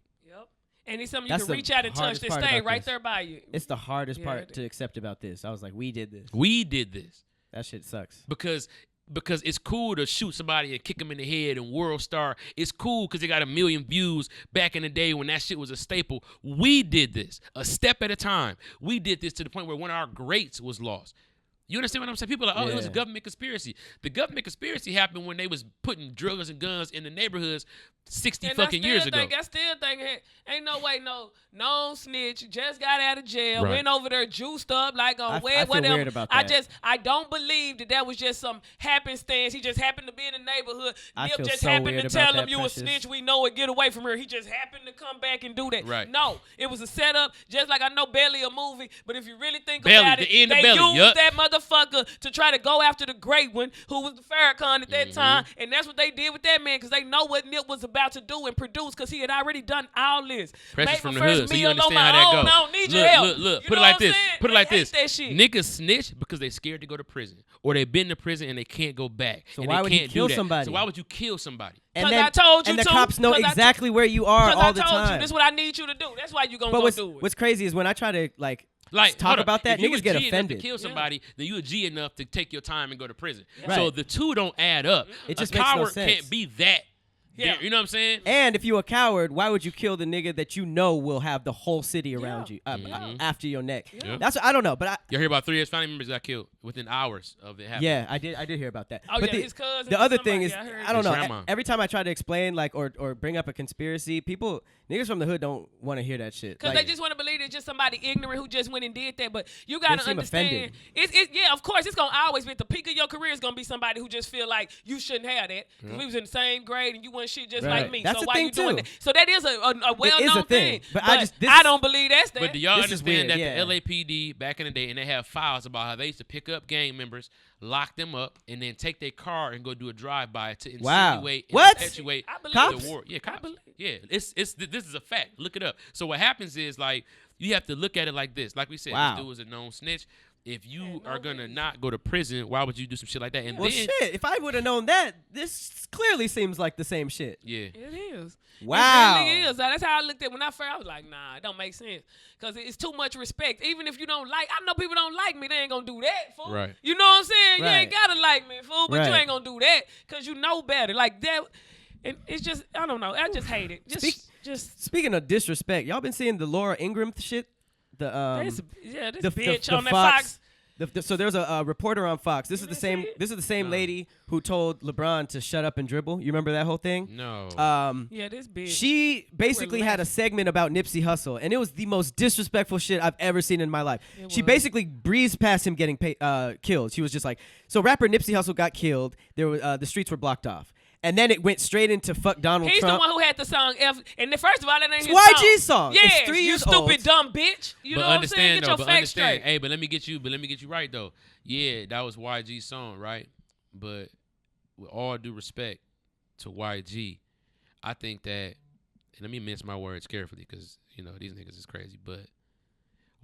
And it's something you That's can the reach out and touch hardest that part stay about right this. there by you. It's the hardest Yeah, part it to accept about this. I was like, we did this. We did this. That shit sucks. Because it's cool to shoot somebody and kick them in the head and world star. It's cool because they got 1 million views back in the day when that shit was a staple. We did this a step at a time. We did this to the point where one of our greats was lost. You understand what I'm saying? People are like, oh, it was a government conspiracy. The government conspiracy happened when they was putting drugs and guns in the neighborhoods 60 fucking years ago. I still think ain't no way no snitch just got out of jail, Right. went over there juiced up like on I web, feel whatever. weird about that. I don't believe that was just some happenstance. He just happened to be in the neighborhood. I Nip feel just so happened weird to about tell that, him you Precious. a snitch. We know it. Get away from here. He just happened to come back and do that. Right. No, it was a setup. Just like I know Belly a movie, but if you really think Belly, about it, the end of they Belly, used yup. that motherfucker to try to go after the great one, who was the Farrakhan at that time, and that's what they did with that man because they know what Nip was about to do and produce because he had already done all this. Precious Made from my the first hood, so you meal understand on how my that own. goes. I don't need your help. Look. You Put it know like what I'm this. saying? Put it They like hate this. that shit. Niggas snitch because they scared to go to prison, or they been to prison and they can't go back. So and why they would he can't kill do that. somebody? So why would you kill somebody? And 'Cause then, I told you and the to. cops know 'Cause I exactly where you are all the Because I told time. you, this is what I need you to do. That's why you gonna But go do it. what's crazy is when I try to like Like talk hold up, about that, if you niggas was get G offended. enough to kill somebody, then you a G enough to take your time and go to prison. Right. So the two don't add up. It just a makes no coward sense. can't be that. Yeah. You know what I'm saying? And if you a coward, why would you kill the nigga that you know will have the whole city around you after your neck? Yeah. That's I don't know, but You hear about 3 of his family members got killed within hours of it happening. yeah, I did hear about that. Oh, but yeah, his cousin the or other thing somebody, is I heard I don't His know. grandma. Every time I try to explain like or bring up a conspiracy, niggas from the hood don't want to hear that shit. Because Like, they just want to believe it's just somebody ignorant who just went and did that. But you got to seem understand. offended. Yeah, of course, it's going to always be at the peak of your career. It's going to be somebody who just feel like you shouldn't have that. Because we was in the same grade and you wasn't shit just Right. like me. That's so a why thing, you doing too. that? So that is a well-known thing. But I I don't believe that's that. But do y'all This is understand weird, that yeah. the LAPD back in the day, and they have files about how they used to pick up gang members, lock them up, and then take their car and go do a drive-by to Wow. insinuate and What? perpetuate I believe Cops? the war. Yeah, cops. Yeah, this is a fact. Look it up. So what happens is like you have to look at it like this. Like we said, Wow. this dude was a known snitch. If you are gonna not go to prison, why would you do some shit like that? And well, then, shit. If I would have known that, this clearly seems like the same shit. yeah, It is. Wow. It really is. That's how I looked at it when I first. I was like, nah, it don't make sense. Because it's too much respect. Even if you don't like, I know people don't like me. They ain't going to do that, fool. Right. You know what I'm saying? You Right. ain't got to like me, fool. But you Right. ain't going to do that because you know better. Like that. And it's just, I don't know. I just hate it. Just Speaking of disrespect, y'all been seeing the Laura Ingraham shit? The this the bitch the on that Fox. So there's a reporter on Fox. This is the see same. it? This is the same No. lady who told LeBron to shut up and dribble. You remember that whole thing? no. Yeah, this bitch. She basically had a segment about Nipsey Hussle, and it was the most disrespectful shit I've ever seen in my life. It She was. basically breezed past him getting killed. She was just like, so rapper Nipsey Hussle got killed. There was the streets were blocked off, and then it went straight into fuck Donald He's Trump. the one who had the song F. And the first of all, that ain't It's his YG's song. Yeah, It's 3 years you stupid old. dumb bitch. You but know what I'm saying? understand Get though. your But facts understand. straight. Hey, but let me get you right though. Yeah, that was YG's song, right? But with all due respect to YG, I think that, and let me mince my words carefully because you know these niggas is crazy, but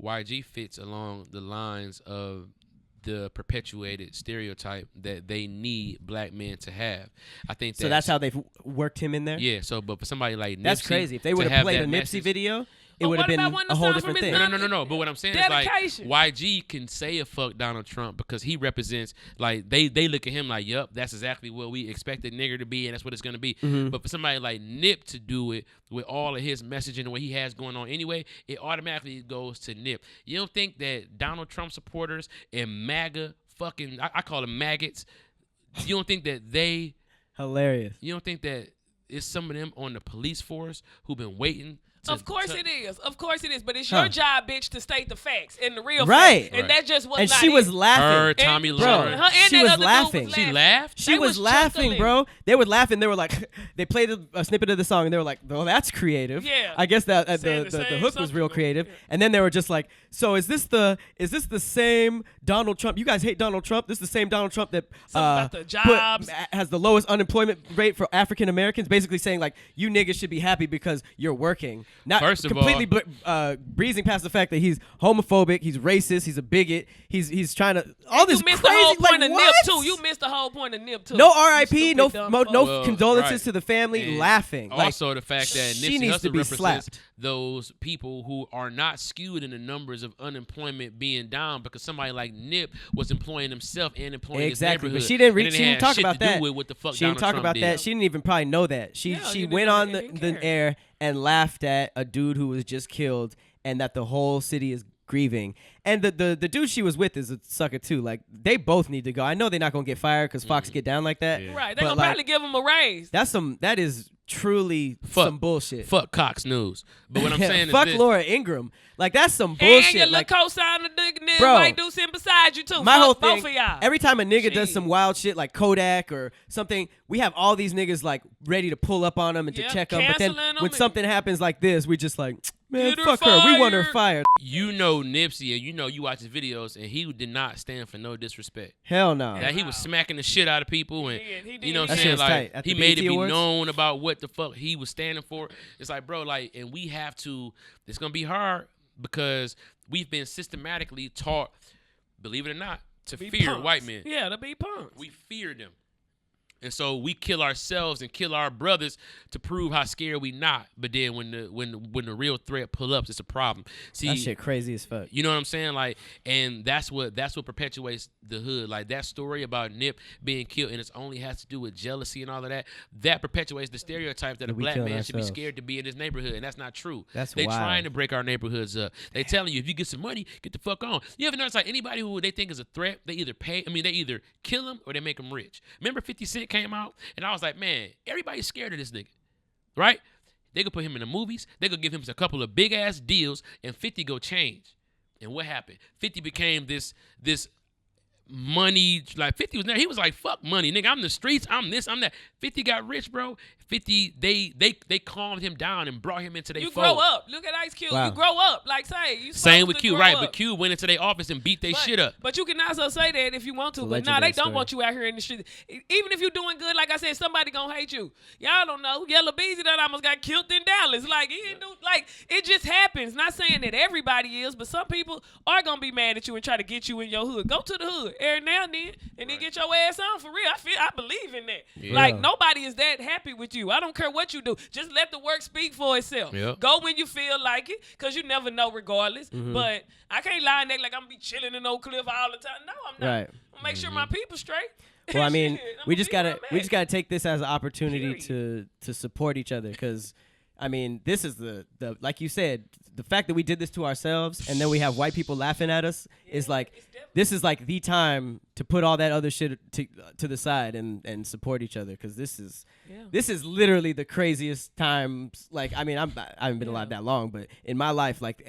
YG fits along the lines of the perpetuated stereotype that they need black men to have. I think So that's how they've worked him in there. Yeah. So, but for somebody like Nipsey, That's crazy. If they to would have have played a that Nipsey message- video, it But would have what been about one of the a whole songs different from his thing. No. But what I'm saying is like Dedication. YG can say a fuck Donald Trump because he represents like they look at him like, yup, that's exactly what we expected nigger to be and that's what it's gonna be. Mm-hmm. But for somebody like Nip to do it with all of his messaging and what he has going on anyway, it automatically goes to Nip. You don't think that Donald Trump supporters and MAGA fucking I call them maggots, you don't think that Hilarious. you don't think that it's some of them on the police force who've been waiting? Of course it is. Of course it is. But it's your job, bitch, to state the facts and the real Right. facts. And that just was And not she it. was laughing. Her, Tommy And- Lauren. Her and She that was other dude laughing. She laughed? She They was laughing, chuckling. bro. They were laughing. They were like, they played a snippet of the song, and they were like, "Oh, that's creative." Yeah. I guess that Saying the the same hook was real something. creative. Yeah. And then they were just like, "So is this the same Donald Trump? You guys hate Donald Trump. This is the same Donald Trump that Something about the jobs. has the lowest unemployment rate for African Americans." Basically saying like, "You niggas should be happy because you're working." Not First of all- completely breezing past the fact that he's homophobic, he's racist, he's a bigot, he's trying to all this You missed crazy the whole point like, of what? Nip, too. You missed the whole point of Nip, too. No You RIP, stupid no dumb no fuck. Well, condolences right. to the family. And laughing. Like, Also, the fact that she Nipsey needs to Hussle be represents slapped. those people who are not skewed in the numbers of unemployment being down because somebody like Nip was employing himself and employing his neighborhood. But she didn't And it she didn't had talk shit about to do that. with what the fuck She didn't Donald talk Trump about did. that. She didn't even probably know that. She went on the air and laughed at a dude who was just killed and that the whole city is grieving. And the dude she was with is a sucker too. Like, they both need to go. I know they're not gonna get fired because Fox get down like that. Yeah. Right. They're gonna probably give him a raise. That is truly some bullshit. Fuck Cox News. But what I'm saying is fuck this. Laura Ingraham. Like, that's some bullshit. And your like, little co-signer nigga, bro, white dude sitting beside you too. my Fuck whole both thing, of y'all. every time a nigga does Shit. some wild shit like Kodak or something, we have all these niggas like ready to pull up on them and to check them. But then canceling 'em when and- something happens like this, we just like, man, Get her fuck her. We want her fired. fired. You know Nipsey, and you know you watch his videos, and he did not stand for no disrespect. Hell no. That he was smacking the shit out of people, and He did. you know what That I'm shit saying? was Like, tight. At he the made it BET be Awards? known about what the fuck he was standing for. It's like, bro, like, and we have to. It's gonna be hard because we've been systematically taught, believe it or not, to Be fear punks. white men. Yeah, to be punks. We fear them. And so we kill ourselves and kill our brothers to prove how scared we not. But then when the real threat pull ups, it's a problem. See, That shit crazy as fuck. you know what I'm saying? Like, and that's what perpetuates the hood. Like, that story about Nip being killed, and it only has to do with jealousy and all of that. That perpetuates the stereotype that a We black killing man should be ourselves. scared to be in his neighborhood, and that's not true. That's they wild. trying to break our neighborhoods up. They telling you, if you get some money, get the fuck on. You ever notice, like, anybody who they think is a threat, they either kill them or they make them rich. Remember 50 Cent came out, and I was like, man, everybody's scared of this nigga, right? They could put him in the movies. They could give him a couple of big ass deals, and 50 go change. And what happened? 50 became this money. Like, 50 was there. He was like, fuck money, nigga. I'm the streets. I'm this. I'm that. 50 got rich, bro. 50, they calmed him down and brought him into their You fold. grow up. Look at Ice Cube. Wow. You grow up. Like, say, you Same supposed with to Q, grow right? up. But Q went into their office and beat their shit up. But you can also say that if you want to. It's a But nah, legendary they don't story. want you out here in the street. Even if you're doing good, like I said, somebody gonna hate you. Y'all don't know. Yellow Beezy that almost got killed in Dallas. Like, he didn't do, like, it just happens. Not saying that everybody is, but some people are gonna be mad at you and try to get you in your hood. Go to the hood every now and then get your ass on for real. I believe in that. Yeah. Like, nobody is that happy with you. I don't care what you do. Just let the work speak for itself. Yep. Go when you feel like it, because you never know regardless. Mm-hmm. But I can't lie and act like I'm going to be chilling in Oak Cliff all the time. No, I'm not. Right. I'm going to make sure my people straight. Well, I mean, Shit, I'm we gonna just be where gotta I'm at. take this as an opportunity Period. to support each other, because I mean, this is the like you said, the fact that we did this to ourselves and then we have white people laughing at us is like, this is like the time to put all that other shit to the side and support each other, because this is literally the craziest times. Like, I mean, I haven't been alive that long, but in my life, like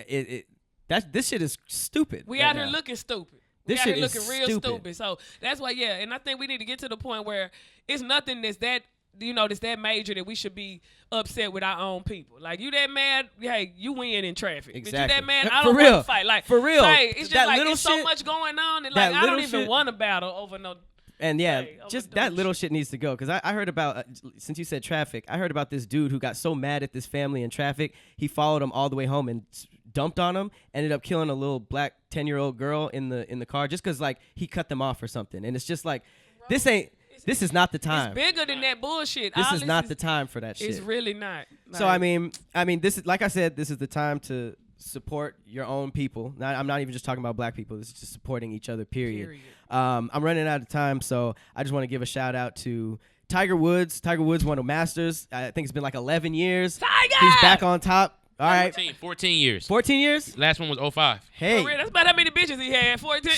this shit is stupid. We right out here now. looking stupid. This We out shit here is looking real stupid. stupid. So that's why, and I think we need to get to the point where it's nothing that's that, that's that major that we should be upset with our own people. Like, you that mad, hey, you win in traffic. But you Exactly. that mad, For I don't real. want to fight. Like, For real. say, it's just That like little it's so shit- much going on, and that like I don't little even shit- want to battle over no. And yeah, Hey, I'm just gonna do that little shit needs to go. Because I heard about, since you said traffic, I heard about this dude who got so mad at this family in traffic, he followed them all the way home and dumped on them, ended up killing a little black 10-year-old girl in the car just because, like, he cut them off or something. And it's just like, this is not the time. It's bigger than that bullshit. This All is not the time for that It's shit. really not. So I mean, this is, like I said, this is the time to support your own people. I'm not even just talking about black people. This is just supporting each other. Period. I'm running out of time, so I just want to give a shout out to Tiger Woods. Tiger Woods won a Masters. I think it's been like 11 years. Tiger! He's back on top. All right, 14 years. 14 years. Last one was 05. Hey, For real, that's about how many bitches he had. 14.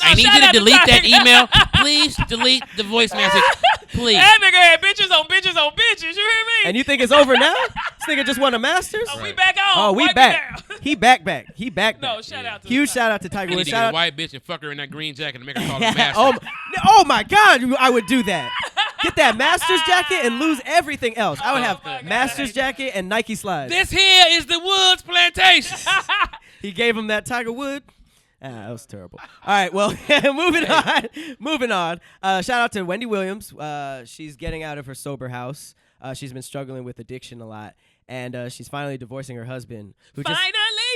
I need shout you to out to delete that Tiger. email. Please delete the voice message. Please. That nigga had bitches on bitches on bitches. You hear me? and you think it's over now? This nigga just won a Masters. Oh, we back on. Oh, we Wipe it back. down. He back. He back. No, shout out to Huge Tiger. shout out to Tiger I need Woods. to get Shout a out. white bitch and fuck her in that green jacket and make her call her master. Oh my God, I would do that. Get that Masters jacket and lose everything else. I would have my God. Masters jacket and Nike slides. This here is the Woods Plantation. He gave him that Tiger Wood. That was terrible. All right, well, moving on. Shout out to Wendy Williams. She's getting out of her sober house. She's been struggling with addiction a lot, and she's finally divorcing her husband, who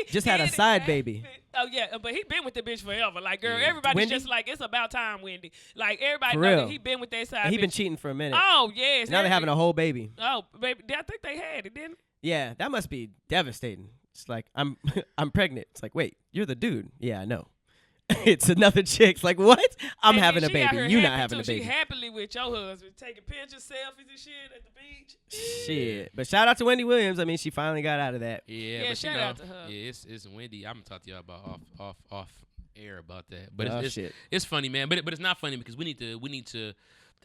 just had a side baby. Oh yeah, but he been with the bitch forever. Like, girl, everybody's Wendy? just like, it's about time, Wendy. Like, everybody For know real. that he been with that side And he bitch. been cheating for a minute. Oh yes. Now they're having a whole baby. Oh baby, I think they had it, didn't? Yeah, that must be devastating. It's like I'm I'm pregnant. It's like, wait, you're the dude. Yeah, I know. It's another chick. It's like, what? I'm And having a she out baby. here You not happy, having too. a baby. She happily with your husband, taking pictures, selfies and shit at the beach. Shit. But shout out to Wendy Williams. I mean, she finally got out of that. Yeah, Yeah, but shout out to her. Yeah, it's Wendy. I'm gonna talk to y'all about off air about that. But Oh, it's shit. it's funny, man. But it's not funny because we need to.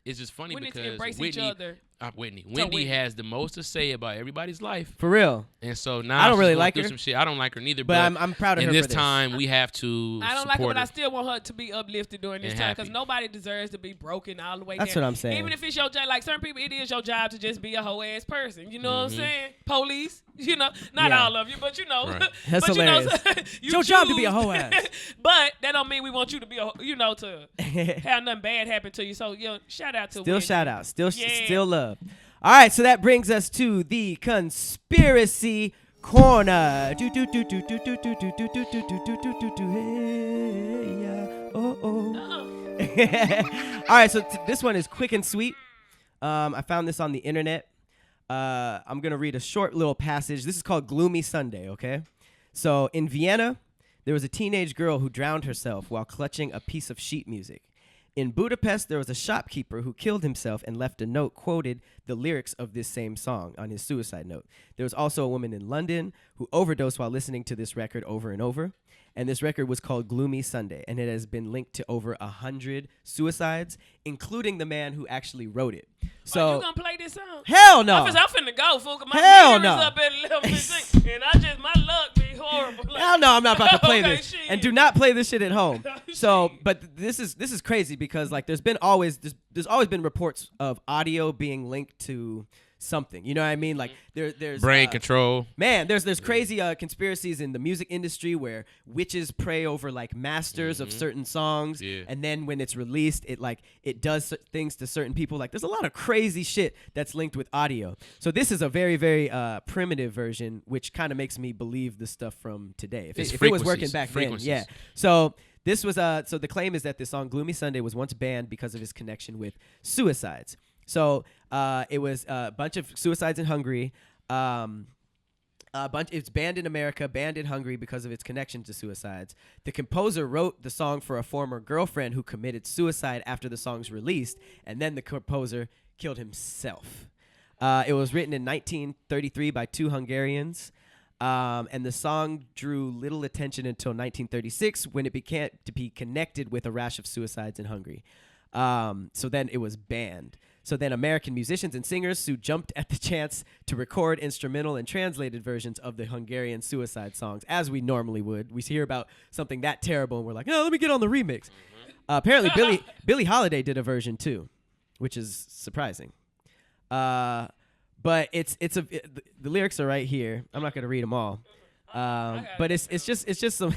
It's just funny We need because to embrace Whitney, each other. Wendy has the most to say about everybody's life, For real. and so now I don't she's really going like through her. some shit. I don't like her neither, But I'm proud of in her this for this. time we have to. I don't like her, support but I still want her to be uplifted during this And time because happy. nobody deserves to be broken all the way That's down. what I'm saying. Even if it's your job, like certain people, it is your job to just be a hoe ass person. You know what I'm Mhm. saying? Police, you know, not Yeah. all of you, but you know. Right. That's but hilarious. You know, It's your job to be a hoe choose. ass. But that don't mean we want you to be a, you know, to have nothing bad happen to you. So, shout out to Still Wendy. shout out. Still Yeah. still love. All right, so that brings us to the conspiracy corner. Do do do do do do do do do do do do do do do. Hey, yeah. Oh oh. All right, so this one is quick and sweet. I found this on the internet. I'm gonna read a short little passage. This is called Gloomy Sunday. Okay, so in Vienna, there was a teenage girl who drowned herself while clutching a piece of sheet music. In Budapest, there was a shopkeeper who killed himself and left a note quoted the lyrics of this same song on his suicide note. There was also a woman in London who overdosed while listening to this record over and over. And this record was called Gloomy Sunday, and it has been linked to over 100 suicides, including the man who actually wrote it. So, you gonna play this song? hell no. I'm finna go, fool. 'Cause my Hell meter is no. up at 11:15, and I just my luck be horrible. Like, Hell no, I'm not about to play Okay, this. shit. And do not play this shit at home. So, Shit. but this is crazy because like there's always been reports of audio being linked to something. You know what I mean? Like there's brain control. Man, there's crazy conspiracies in the music industry where witches pray over like masters of certain songs, Yeah. and then when it's released, it does things to certain people. Like there's a lot of crazy shit that's linked with audio. So this is a very very primitive version, which kind of makes me believe the stuff from today. It's If it was working frequencies, back then, frequencies. yeah. So this was so the claim is that the song Gloomy Sunday was once banned because of its connection with suicides. So it was a bunch of suicides in Hungary. It's banned in America, banned in Hungary because of its connection to suicides. The composer wrote the song for a former girlfriend who committed suicide after the song's released, and then the composer killed himself. It was written in 1933 by two Hungarians, and the song drew little attention until 1936 when it began to be connected with a rash of suicides in Hungary. So then it was banned. So then American musicians and singers who jumped at the chance to record instrumental and translated versions of the Hungarian suicide songs, as we normally would. We hear about something that terrible, and we're like, oh, let me get on the remix. Apparently, Billie Holiday did a version too, which is surprising. But the lyrics are right here. I'm not gonna read them all. But it's just some.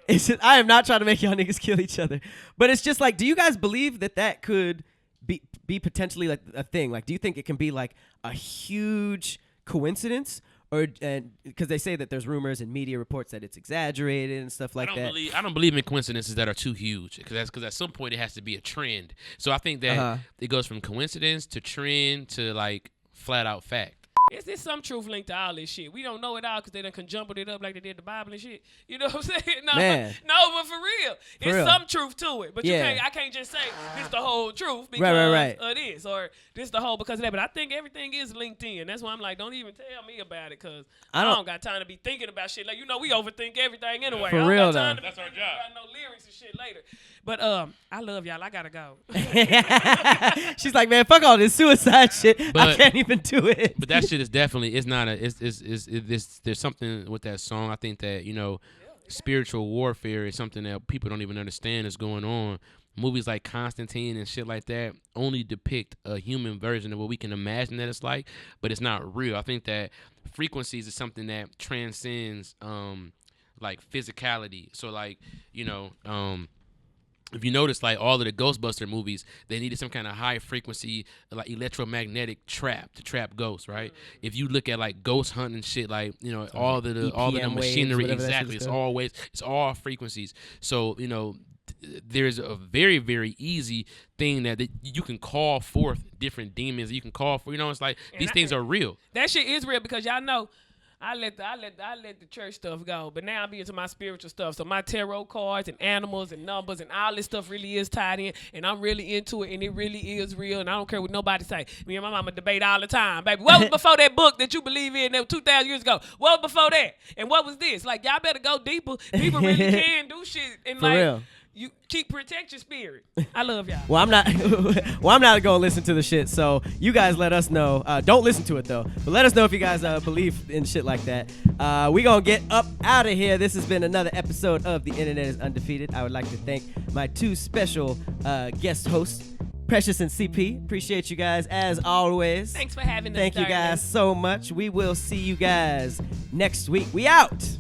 It's just, I am not trying to make y'all niggas kill each other, but it's just like, do you guys believe that could be potentially like a thing? Like, do you think it can be like a huge coincidence, or because they say that there's rumors and media reports that it's exaggerated and stuff like that? I don't believe in coincidences that are too huge because at some point it has to be a trend. So I think that it goes from coincidence to trend to like flat out fact. It's some truth linked to all this shit. We don't know it all because they done conjumbled it up like they did the Bible and shit. You know what I'm saying? No, Man. no, but for real, For it's real. some truth to it. But Yeah. I can't just say this the whole truth because Right. of this or this the whole because of that. But I think everything is linked in. That's why I'm like, don't even tell me about it because I don't got time to be thinking about shit. Like, we overthink everything anyway. For I don't real, got time though. to be That's our thinking job. about no lyrics and shit later. But I love y'all. I gotta go. She's like, man, fuck all this suicide shit. I But- can't even do it. But that shit is definitely there's something with that song. I think that spiritual warfare is something that people don't even understand is going on. Movies like Constantine and shit like that only depict a human version of what we can imagine that it's like, but it's not real. I think that frequencies is something that transcends like physicality. So like if you notice, like all of the Ghostbuster movies, they needed some kind of high frequency, like electromagnetic trap to trap ghosts, right? If you look at like ghost hunting shit, like all of the EPM waves, machinery, whatever that shit exactly, is it's called. it's all frequencies. So there's a very, very easy thing that you can call forth different demons. You can call for, it's like these things are real. That shit is real because y'all know I let the church stuff go, but now I'm into my spiritual stuff. So my tarot cards and animals and numbers and all this stuff really is tied in, and I'm really into it, and it really is real. And I don't care what nobody say. Me and my mama debate all the time, baby. What was before that book that you believe in that 2,000 years ago? What was before that? And what was this? Like, y'all better go deeper. People really can do shit and For real. You protect your spirit. I love y'all. Well, I'm not gonna listen to the shit. So you guys let us know. Don't listen to it though. But let us know if you guys believe in shit like that. We gonna get up out of here. This has been another episode of The Internet is Undefeated. I would like to thank my two special guest hosts, Precious and CP. Appreciate you guys as always. Thanks for having us. Thank you guys so much. We will see you guys next week. We out.